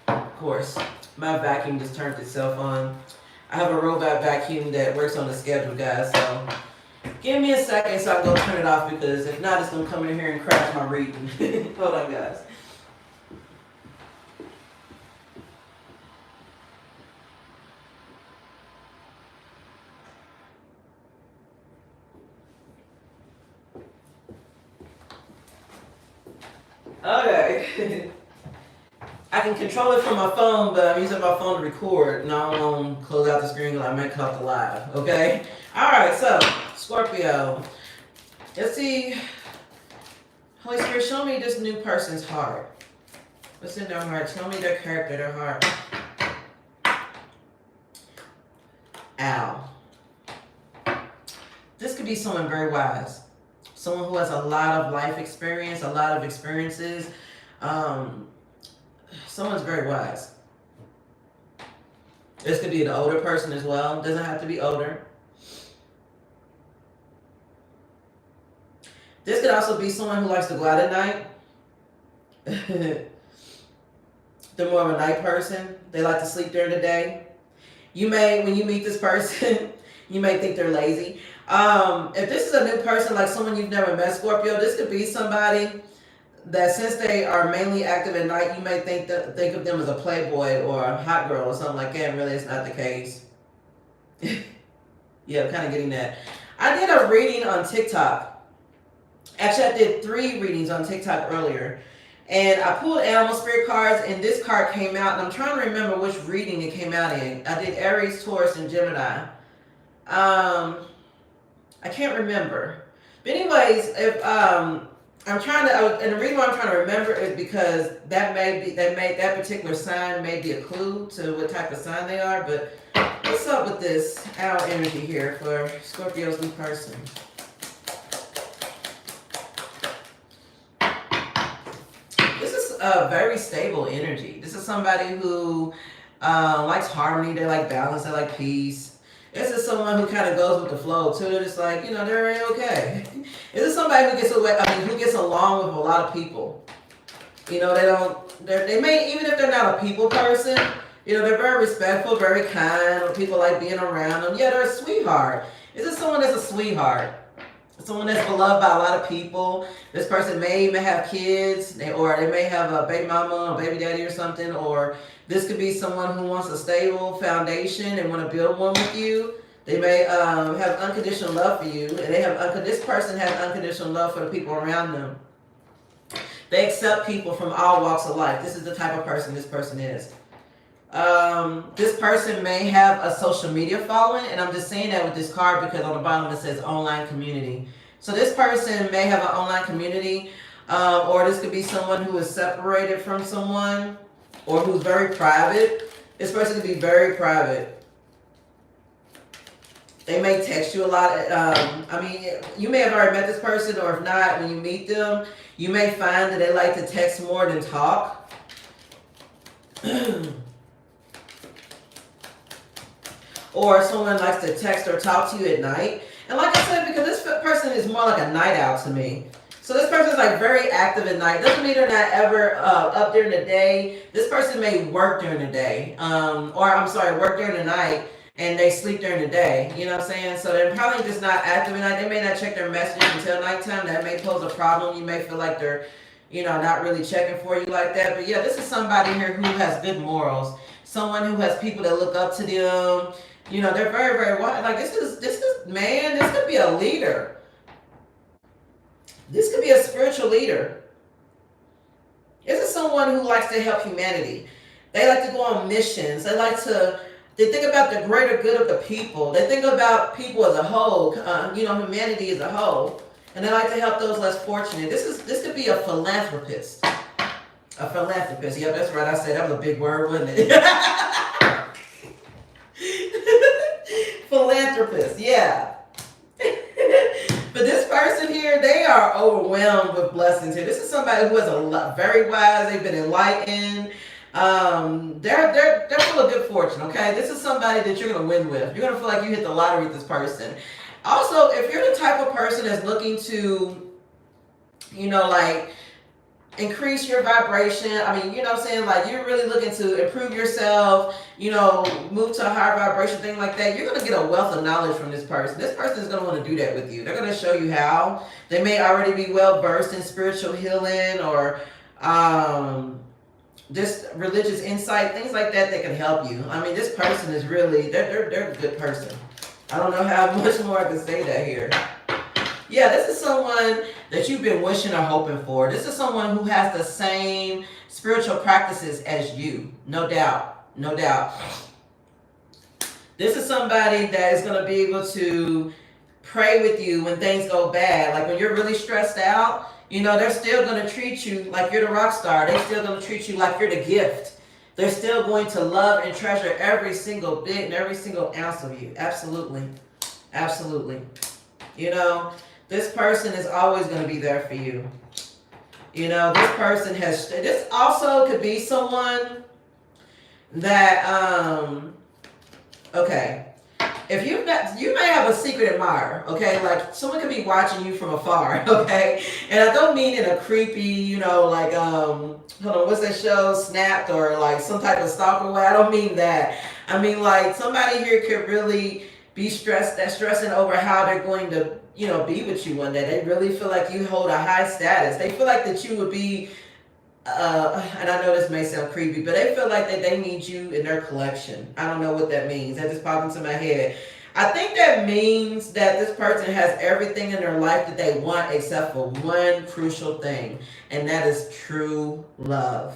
S1: Of course, my vacuum just turned itself on. I have a robot vacuum that works on the schedule, guys, so give me a second so I can go turn it off because if not, it's going to come in here and crash my reading. Hold on, guys. Okay. I can control it from my phone, but I'm using my phone to record, and I don't want to close out the screen because I might cut off the live, okay? All right, so, Scorpio. Let's see. Holy Spirit, show me this new person's heart. What's in their heart? Tell me their character, their heart. Ow. This could be someone very wise. Someone who has a lot of life experience, a lot of experiences. Someone's very wise. This could be an older person as well. Doesn't have to be older. This could also be someone who likes to go out at night. They're more of a night person. They like to sleep during the day. You may, when you meet this person, you may think they're lazy. If this is a new person, like someone you've never met, Scorpio, this could be somebody that since they are mainly active at night, you may think of them as a playboy or a hot girl or something like that. And really, it's not the case. Yeah, I'm kind of getting that. I did a reading on TikTok. Actually, I did 3 readings on TikTok earlier. And I pulled animal spirit cards, and this card came out. And I'm trying to remember which reading it came out in. I did Aries, Taurus, and Gemini. I can't remember. But anyways, if I'm trying to, and the reason why I'm trying to remember is because that particular sign may be a clue to what type of sign they are. But what's up with this owl energy here for Scorpio's new person? This is a very stable energy. This is somebody who likes harmony. They like balance. They like peace. This is someone who kind of goes with the flow too. They're just like, you know, they're okay. This is somebody who gets away. Who gets along with a lot of people. You know, they may, even if they're not a people person, you know, they're very respectful, very kind. People like being around them. Yeah, they're a sweetheart. This is someone that's a sweetheart. Someone that's beloved by a lot of people. This person may even have kids, or they may have a baby mama or baby daddy or something, or this could be someone who wants a stable foundation and want to build one with you. They may have unconditional love for you, and this person has unconditional love for the people around them. They accept people from all walks of life. This is the type of person this person is. This person may have a social media following, and I'm just saying that with this card because on the bottom it says online community. So this person may have an online community, or this could be someone who is separated from someone, or who's very private. This person could be very private. They may text you a lot. You may have already met this person, or if not, when you meet them, you may find that they like to text more than talk. Or someone likes to text or talk to you at night. And like I said, because this person is more like a night owl to me. So this person is like very active at night. Doesn't mean they're not ever up during the day. This person may work during the day. Work during the night and they sleep during the day. You know what I'm saying? So they're probably just not active at night. They may not check their messages until nighttime. That may pose a problem. You may feel like they're, you know, not really checking for you like that. But yeah, this is somebody here who has good morals. Someone who has people that look up to them. You know, they're very, very wise. Like this could be a leader. This could be a spiritual leader. This is someone who likes to help humanity. They like to go on missions. They think about the greater good of the people. They think about people as a whole, humanity as a whole. And they like to help those less fortunate. This could be a philanthropist. A philanthropist. Yeah, that's right. I said that was a big word, wasn't it? Philanthropist, yeah. But this person here, they are overwhelmed with blessings here. This is somebody who is very wise. They've been enlightened. They're full of good fortune. Okay, this is somebody that you're gonna win with. You're gonna feel like you hit the lottery with this person. Also, if you're the type of person that's looking to, like, increase your vibration. I mean, you know what I'm saying? Like, you're really looking to improve yourself, move to a higher vibration, thing like that. You're going to get a wealth of knowledge from this person. This person is going to want to do that with you. They're going to show you how. They may already be well versed in spiritual healing or just religious insight, things like that that can help you. I mean, this person is really, they're a good person. I don't know how much more I can say that here. Yeah, this is someone that you've been wishing or hoping for. This is someone who has the same spiritual practices as you. No doubt. No doubt. This is somebody that is going to be able to pray with you when things go bad. Like when you're really stressed out, they're still going to treat you like you're the rock star. They're still going to treat you like you're the gift. They're still going to love and treasure every single bit and every single ounce of you. Absolutely. Absolutely. This person is always going to be there for you. This person this also could be someone that, okay. If you may have a secret admirer, okay? Like someone could be watching you from afar, okay? And I don't mean in a creepy, like, hold on, what's that show, Snapped, or like some type of stalker way? I don't mean that. I mean like somebody here could really be stressing over how they're going to, be with you one day. They really feel like you hold a high status. They feel like that you would be, and I know this may sound creepy, but they feel like that they need you in their collection. I don't know what that means. That just popped into my head. I think that means that this person has everything in their life that they want except for one crucial thing, and that is true love.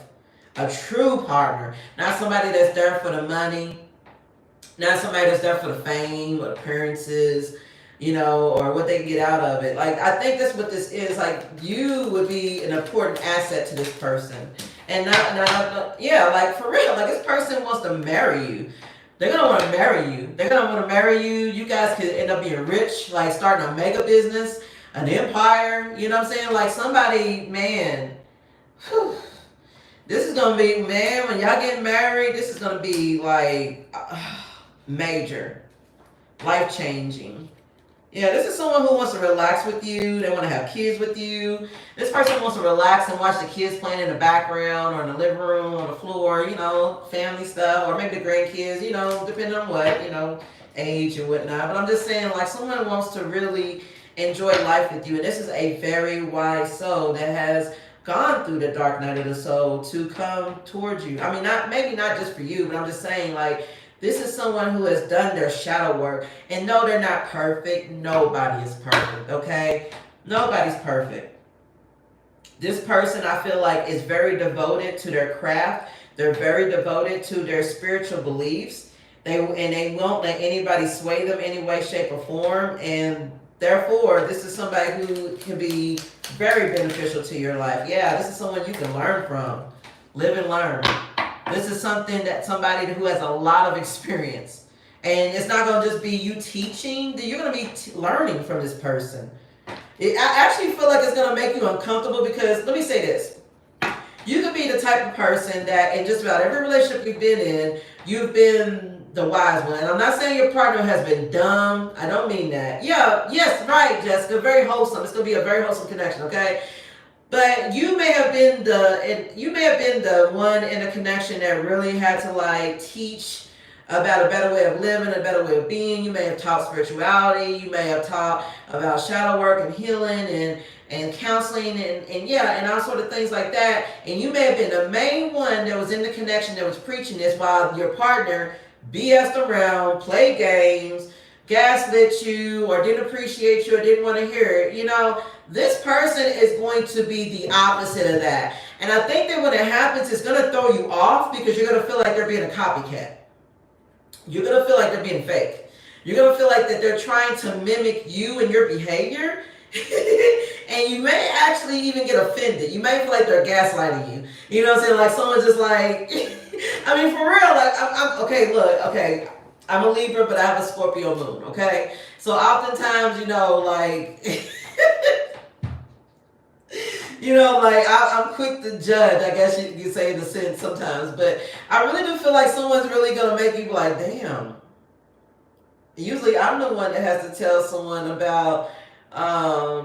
S1: A true partner. Not somebody that's there for the money, not somebody that's there for the fame or appearances, or what they get out of it. Like, I think that's what this is. Like, you would be an important asset to this person. And like, for real, like, this person wants to marry you. They're going to want to marry you. They're going to want to marry you. You guys could end up being rich, like starting a mega business, an empire. You know what I'm saying? Like, somebody, man, whew, this is going to be, man, when y'all get married, this is going to be, like, major, life-changing. Yeah, this is someone who wants to relax with you. They want to have kids with you. This person wants to relax and watch the kids playing in the background or in the living room, on the floor, family stuff, or maybe the grandkids, depending on what, age and whatnot. But I'm just saying, like, someone wants to really enjoy life with you. And this is a very wise soul that has gone through the dark night of the soul to come towards you. I mean, maybe not just for you, but I'm just saying, like, this is someone who has done their shadow work. And no, they're not perfect. Nobody is perfect, okay? Nobody's perfect. This person, I feel like, is very devoted to their craft. They're very devoted to their spiritual beliefs. They won't let anybody sway them any way, shape, or form. And therefore, this is somebody who can be very beneficial to your life. Yeah, this is someone you can learn from. Live and learn. This is somebody who has a lot of experience. And it's not going to just be you teaching. You're going to be learning from this person. I actually feel like it's going to make you uncomfortable because, let me say this. You could be the type of person that in just about every relationship you've been in, you've been the wise one. And I'm not saying your partner has been dumb. I don't mean that. Yeah, yes, right, Jessica. Very wholesome. It's going to be a very wholesome connection, okay? But you may have been the one in a connection that really had to like teach about a better way of living, a better way of being. You may have taught spirituality. You may have taught about shadow work and healing and counseling and all sort of things like that. And you may have been the main one that was in the connection that was preaching this while your partner BS'd around, played games, gaslit you, or didn't appreciate you, or didn't want to hear it. This person is going to be the opposite of that. And I think that when it happens, it's going to throw you off because you're going to feel like they're being a copycat. You're going to feel like they're being fake. You're going to feel like that they're trying to mimic you and your behavior. And you may actually even get offended. You may feel like they're gaslighting you. You know what I'm saying? Like someone's just like, I mean, for real. Like, I'm okay. Look, okay. I'm a Libra, but I have a Scorpio moon. Okay, so oftentimes, you know, like, you know, like I'm quick to judge. I guess you could say in a sense sometimes, but I really do feel like someone's really gonna make you like, damn. Usually, I'm the one that has to tell someone about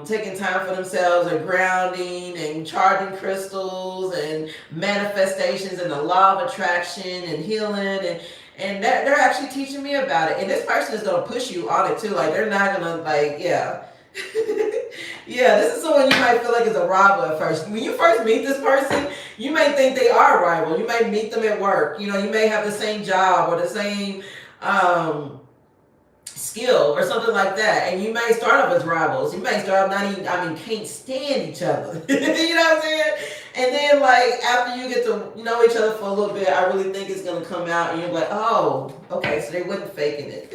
S1: taking time for themselves or grounding and charging crystals and manifestations and the law of attraction and healing and that they're actually teaching me about it. And this person is gonna push you on it too. Like they're not gonna like, yeah. Yeah, this is someone you might feel like is a rival at first. When you first meet this person, you may think they are a rival. You may meet them at work. You know, you may have the same job or the same skill or something like that, and you may start off as rivals. You may start off not even, I mean, can't stand each other. You know what I'm saying? And then like after you get to know each other for a little bit, I really think it's gonna come out, and you're like, oh, okay, so they wasn't faking it.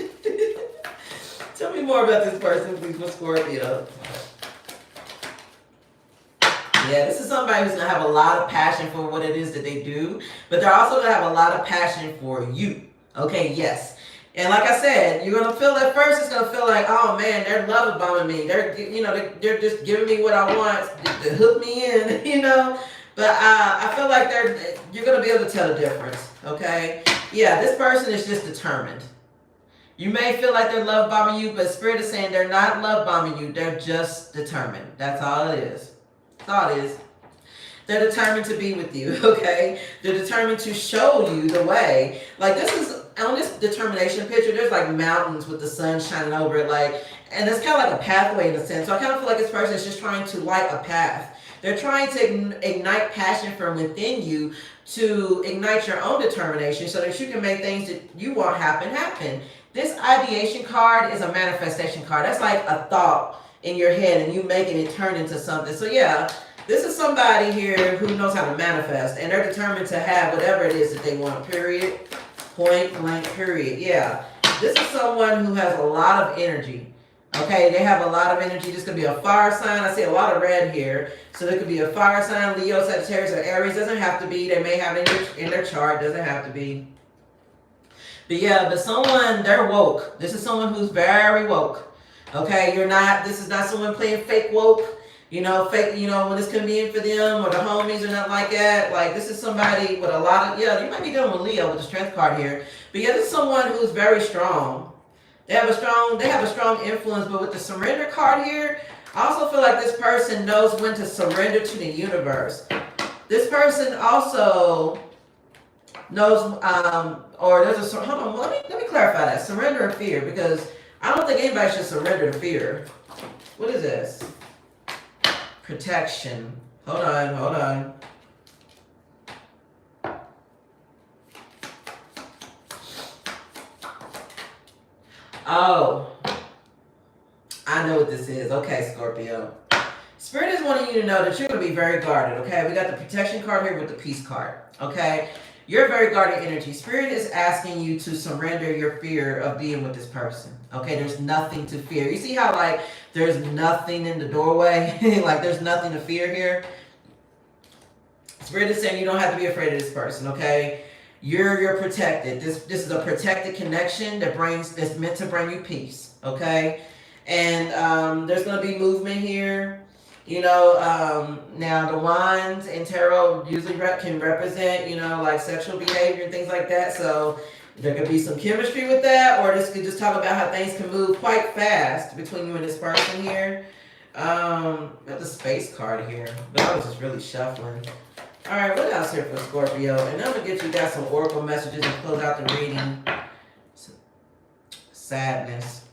S1: Tell me more about this person, please, with Scorpio. Yeah, this is somebody who's gonna have a lot of passion for what it is that they do, but they're also gonna have a lot of passion for you. Okay, yes. And like I said, you're gonna feel at first, it's gonna feel like, oh man, they're love bombing me. They're, you know, they're just giving me what I want to hook me in, you know. But I feel like you're gonna be able to tell the difference. Okay, yeah, this person is just determined. You may feel like they're love bombing you, but Spirit is saying they're not love bombing you. They're just determined. That's all it is. That's all it is. They're determined to be with you, okay? They're determined to show you the way. Like this is, on this determination picture, there's like mountains with the sun shining over it, like, and it's kind of like a pathway in a sense. So I kind of feel like this person is just trying to light a path. They're trying to ignite passion from within you to ignite your own determination so that you can make things that you want happen. This ideation card is a manifestation card. That's like a thought in your head and you making it turn into something. So yeah, this is somebody here who knows how to manifest, and they're determined to have whatever it is that they want, period. Point blank, period. Yeah. This is someone who has a lot of energy. Okay, they have a lot of energy. This could be a fire sign. I see a lot of red here. So there could be a fire sign, Leo, Sagittarius, or Aries. Doesn't have to be. They may have it in their chart. Doesn't have to be. But yeah, but someone, they're woke. This is someone who's very woke. Okay, this is not someone playing fake woke. You know, fake, you know, when it's convenient for them or the homies or nothing like that. Like, this is somebody with a lot of, yeah, you might be dealing with Leo with the strength card here. But yeah, this is someone who's very strong. They have a strong influence, but with the surrender card here, I also feel like this person knows when to surrender to the universe. This person also knows, or there's a, hold on, let me clarify that. Surrender and fear, because I don't think anybody should surrender to fear. What is this? Protection. Hold on. Oh, I know what this is. Okay, Scorpio. Spirit is wanting you to know that you're going to be very guarded, okay? We got the protection card here with the peace card, okay? You're very guarded energy. Spirit is asking you to surrender your fear of being with this person, okay? There's nothing to fear. You see how, like, there's nothing in the doorway? Like, there's nothing to fear here? Spirit is saying you don't have to be afraid of this person, okay? You're protected. This is a protected connection that's meant to bring you peace, okay? And there's going to be movement here. You know, now the wands in tarot usually can represent, you know, like sexual behavior and things like that. So there could be some chemistry with that, or this could just talk about how things can move quite fast between you and this person here. Got the space card here, but I was just really shuffling. All right, what else here for Scorpio? And I'm gonna get you guys some oracle messages and close out the reading. Sadness.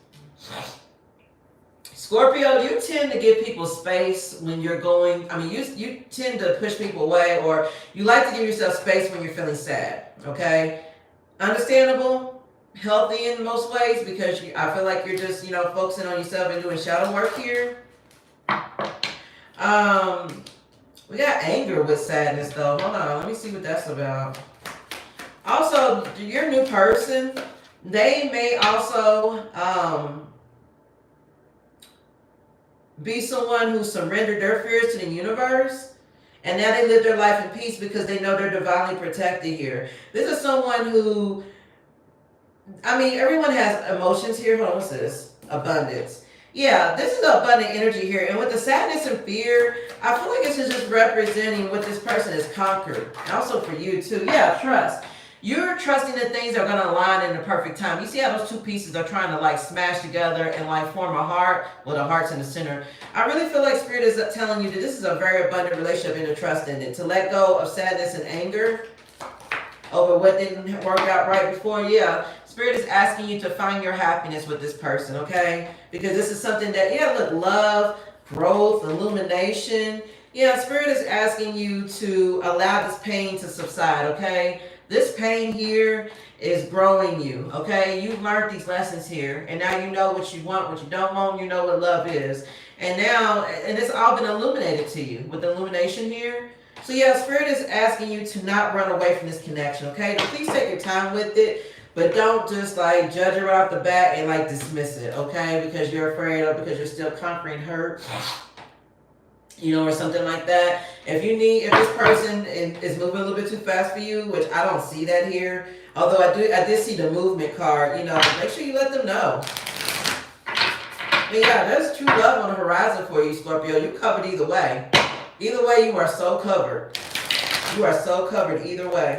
S1: Scorpio, you tend to give people space when you're going, I mean, you tend to push people away, or you like to give yourself space when you're feeling sad, okay? Understandable, healthy in most ways, because I feel like you're just, you know, focusing on yourself and doing shadow work here. We got anger with sadness, though. Hold on, let me see what that's about. Also, your new person, they may also, be someone who surrendered their fears to the universe. And now they live their life in peace because they know they're divinely protected here. This is someone who, I mean, everyone has emotions here. Hold on, what's this? Abundance. Yeah, this is abundant energy here. And with the sadness and fear, I feel like this is just representing what this person has conquered. And also for you too. Yeah, trust. You're trusting that things are going to align in the perfect time. You see how those two pieces are trying to like smash together and like form a heart? Well, the heart's in the center. I really feel like Spirit is telling you that this is a very abundant relationship and to trust in it. To let go of sadness and anger over what didn't work out right before. Yeah, Spirit is asking you to find your happiness with this person, okay? Because this is something that, yeah, look, love, growth, illumination. Yeah, Spirit is asking you to allow this pain to subside, okay? This pain here is growing you, okay? You've learned these lessons here, and now you know what you want, what you don't want, you know what love is. And now, and it's all been illuminated to you with the illumination here. So yeah, Spirit is asking you to not run away from this connection, okay? Please take your time with it, but don't just like judge it right off the bat and like dismiss it, okay? Because you're afraid or because you're still conquering hurt, you know, or something like that. If this person is moving a little bit too fast for you, which I don't see that here, although I did see the movement card, you know, make sure you let them know. But yeah, there's true love on the horizon for you, Scorpio. You're covered either way. Either way, you are so covered. You are so covered either way.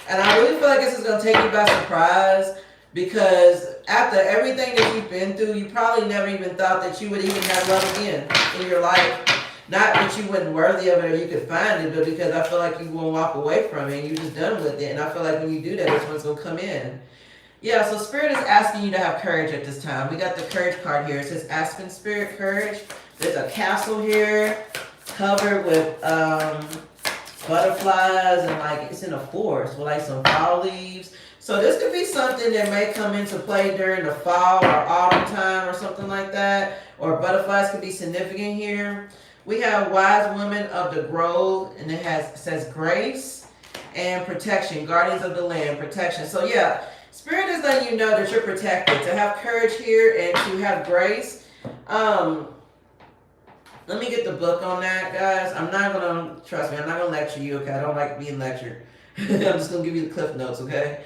S1: And I really feel like this is going to take you by surprise, because after everything that you've been through, you probably never even thought that you would even have love again in your life. Not that you wasn't worthy of it or you could find it, but because I feel like you won't walk away from it and you're just done with it. And I feel like when you do that, this one's going to come in. Yeah, so Spirit is asking you to have courage at this time. We got the courage card here. It says Aspen Spirit, courage. There's a castle here covered with butterflies, and like it's in a forest with like some fall leaves. So this could be something that may come into play during the fall or autumn time or something like that. Or butterflies could be significant here. We have Wise Women of the Grove, and it says grace and protection. Guardians of the Land, protection. So yeah, Spirit is letting you know that you're protected. To have courage here and to have grace. Let me get the book on that, guys. I'm not going to, trust me, I'm not going to lecture you, okay? I don't like being lectured. I'm just going to give you the cliff notes, okay?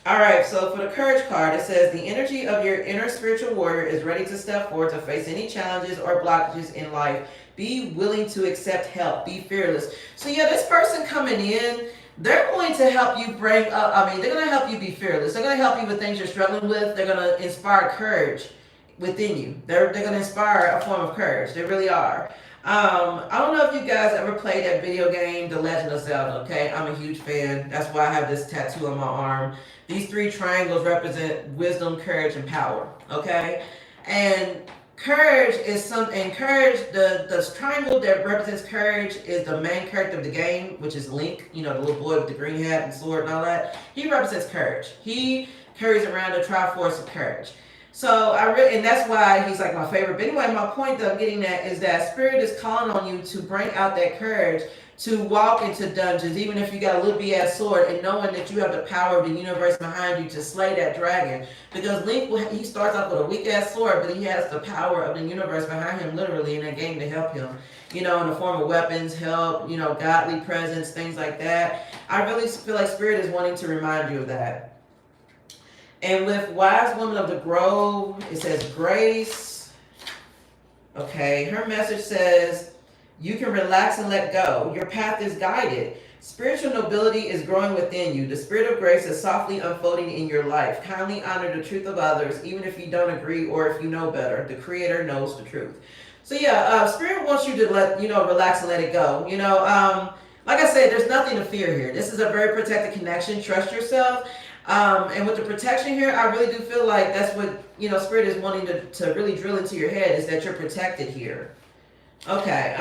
S1: All right, so for the courage card, it says, the energy of your inner spiritual warrior is ready to step forward to face any challenges or blockages in life. Be willing to accept help. Be fearless. So yeah, this person coming in, they're going to help you they're going to help you be fearless. They're going to help you with things you're struggling with. They're going to inspire courage within you. They're going to inspire a form of courage. They really are. I don't know if you guys ever played that video game, The Legend of Zelda, okay? I'm a huge fan. That's why I have this tattoo on my arm. These three triangles represent wisdom, courage, and power, okay? And courage is the triangle that represents courage is the main character of the game, which is Link, you know, the little boy with the green hat and sword and all that. He represents courage. He carries around the Triforce of courage. So and that's why he's like my favorite. But anyway, my point that I'm getting at is that Spirit is calling on you to bring out that courage to walk into dungeons, even if you got a little BS sword, and knowing that you have the power of the universe behind you to slay that dragon. Because Link, he starts off with a weak ass sword, but he has the power of the universe behind him, literally, in that game to help him. You know, in the form of weapons, help, you know, godly presence, things like that. I really feel like Spirit is wanting to remind you of that. And with Wise Woman of the Grove, it says grace. Okay, her message says, you can relax and let go. Your path is guided. Spiritual nobility is growing within you. The spirit of grace is softly unfolding in your life. Kindly honor the truth of others, even if you don't agree or if you know better. The Creator knows the truth. So yeah, Spirit wants you to relax and let it go. You know, like I said, there's nothing to fear here. This is a very protected connection. Trust yourself. And with the protection here, I really do feel like that's what, you know, Spirit is wanting to really drill into your head, is that you're protected here. Okay.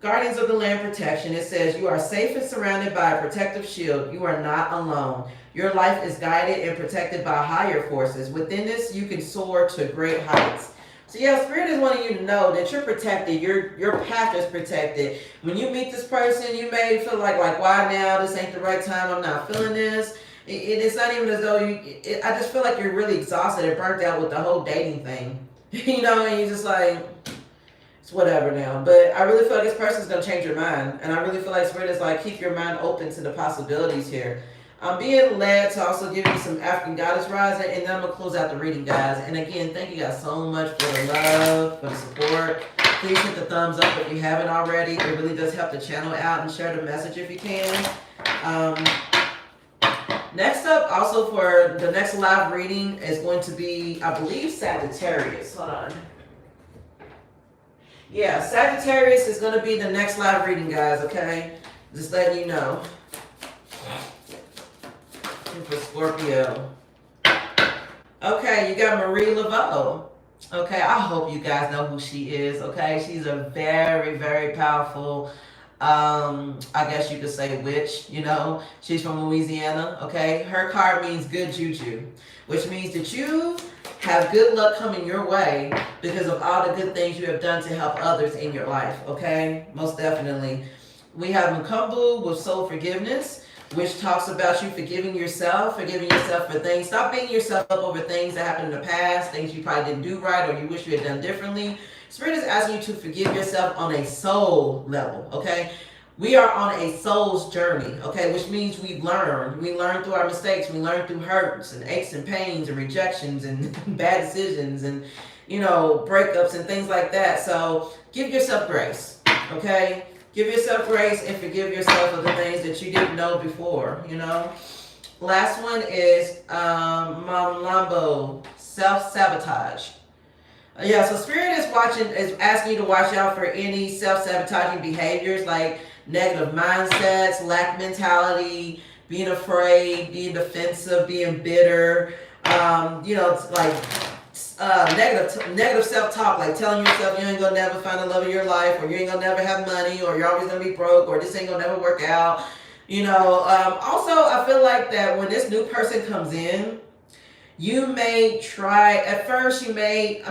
S1: Guardians of the Land protection. It says you are safe and surrounded by a protective shield. You are not alone. Your life is guided and protected by higher forces. Within this, you can soar to great heights. So yeah, Spirit is wanting you to know that you're protected. Your path is protected. When you meet this person, you may feel like why now? This ain't the right time. I'm not feeling this. It's not even as though I just feel like you're really exhausted and burnt out with the whole dating thing. you know, and you're just like, it's whatever now. But I really feel like this person's gonna change your mind, and I really feel like Spirit is like, keep your mind open to the possibilities here. I'm being led to also give you some African goddess rising, and then I'm gonna close out the reading, guys. And again, thank you guys so much for the love, for the support. Please hit the thumbs up if you haven't already. It really does help the channel out, and share the message if you can. Um, Next up, also for the next live reading, is going to be, I believe, Sagittarius. Hold on. Yeah, Sagittarius is going to be the next live reading, guys, okay? Just letting you know. And for Scorpio. Okay, you got Marie Laveau. Okay, I hope you guys know who she is, okay? She's a very, very powerful, I guess you could say witch, you know? She's from Louisiana, okay? Her card means good juju, which means that you have good luck coming your way because of all the good things you have done to help others in your life, okay? Most definitely. We have Mkumbu with soul forgiveness, which talks about you forgiving yourself for things. Stop beating yourself up over things that happened in the past, things you probably didn't do right or you wish you had done differently. Spirit is asking you to forgive yourself on a soul level, okay? We are on a soul's journey, okay? Which means we learn. We learn through our mistakes. We learn through hurts and aches and pains and rejections and bad decisions and, you know, breakups and things like that. So give yourself grace, okay? Give yourself grace and forgive yourself of the things that you didn't know before, you know? Last one is Mamlambo, self-sabotage. Yeah, so Spirit is asking you to watch out for any self-sabotaging behaviors like negative mindsets, lack mentality, being afraid, being defensive, being bitter, you know, it's like negative self-talk, like telling yourself you ain't gonna never find the love of your life, or you ain't gonna never have money, or you're always gonna be broke, or this ain't gonna never work out. You know, also I feel like that when this new person comes in, you may try, at first you may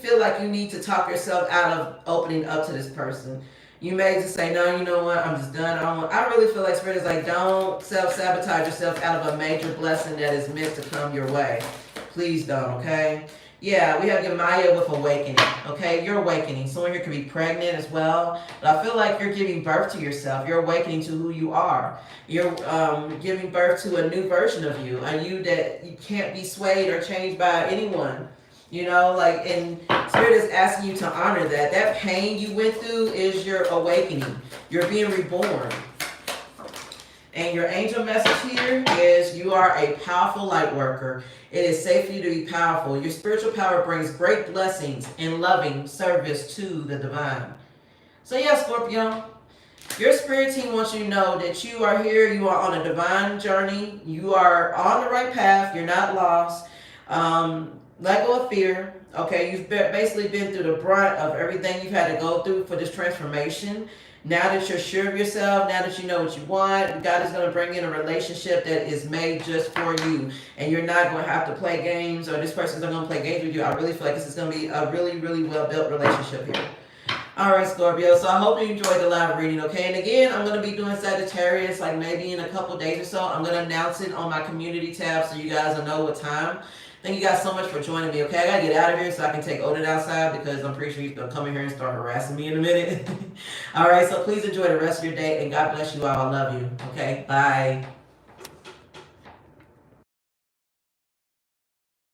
S1: feel like you need to talk yourself out of opening up to this person. You may just say, no, you know what, I'm just done. I really feel like Spirit is like, don't self-sabotage yourself out of a major blessing that is meant to come your way. Please don't, okay? Yeah, we have Gemini with awakening, okay? You're awakening. Someone here could be pregnant as well. But I feel like you're giving birth to yourself. You're awakening to who you are. You're giving birth to a new version of you, a you that you can't be swayed or changed by anyone. You know, like, and Spirit is asking you to honor that. That pain you went through is your awakening. You're being reborn. And your angel message here is you are a powerful light worker. It is safe for you to be powerful. Your spiritual power brings great blessings and loving service to the divine. So yeah, Scorpio, your spirit team wants you to know that you are here. You are on a divine journey. You are on the right path. You're not lost. Let go of fear. Okay, you've basically been through the brunt of everything you've had to go through for this transformation. Now that you're sure of yourself, now that you know what you want, God is going to bring in a relationship that is made just for you. And you're not going to have to play games, or this person's not going to play games with you. I really feel like this is going to be a really, really well-built relationship here. All right, Scorpio. So I hope you enjoyed the live reading, okay? And again, I'm going to be doing Sagittarius like maybe in a couple days or so. I'm going to announce it on my community tab so you guys will know what time. Thank you guys so much for joining me, okay? I gotta get out of here so I can take Odin outside because I'm pretty sure he's gonna come in here and start harassing me in a minute. All right, so please enjoy the rest of your day and God bless you all. I love you, okay? Bye.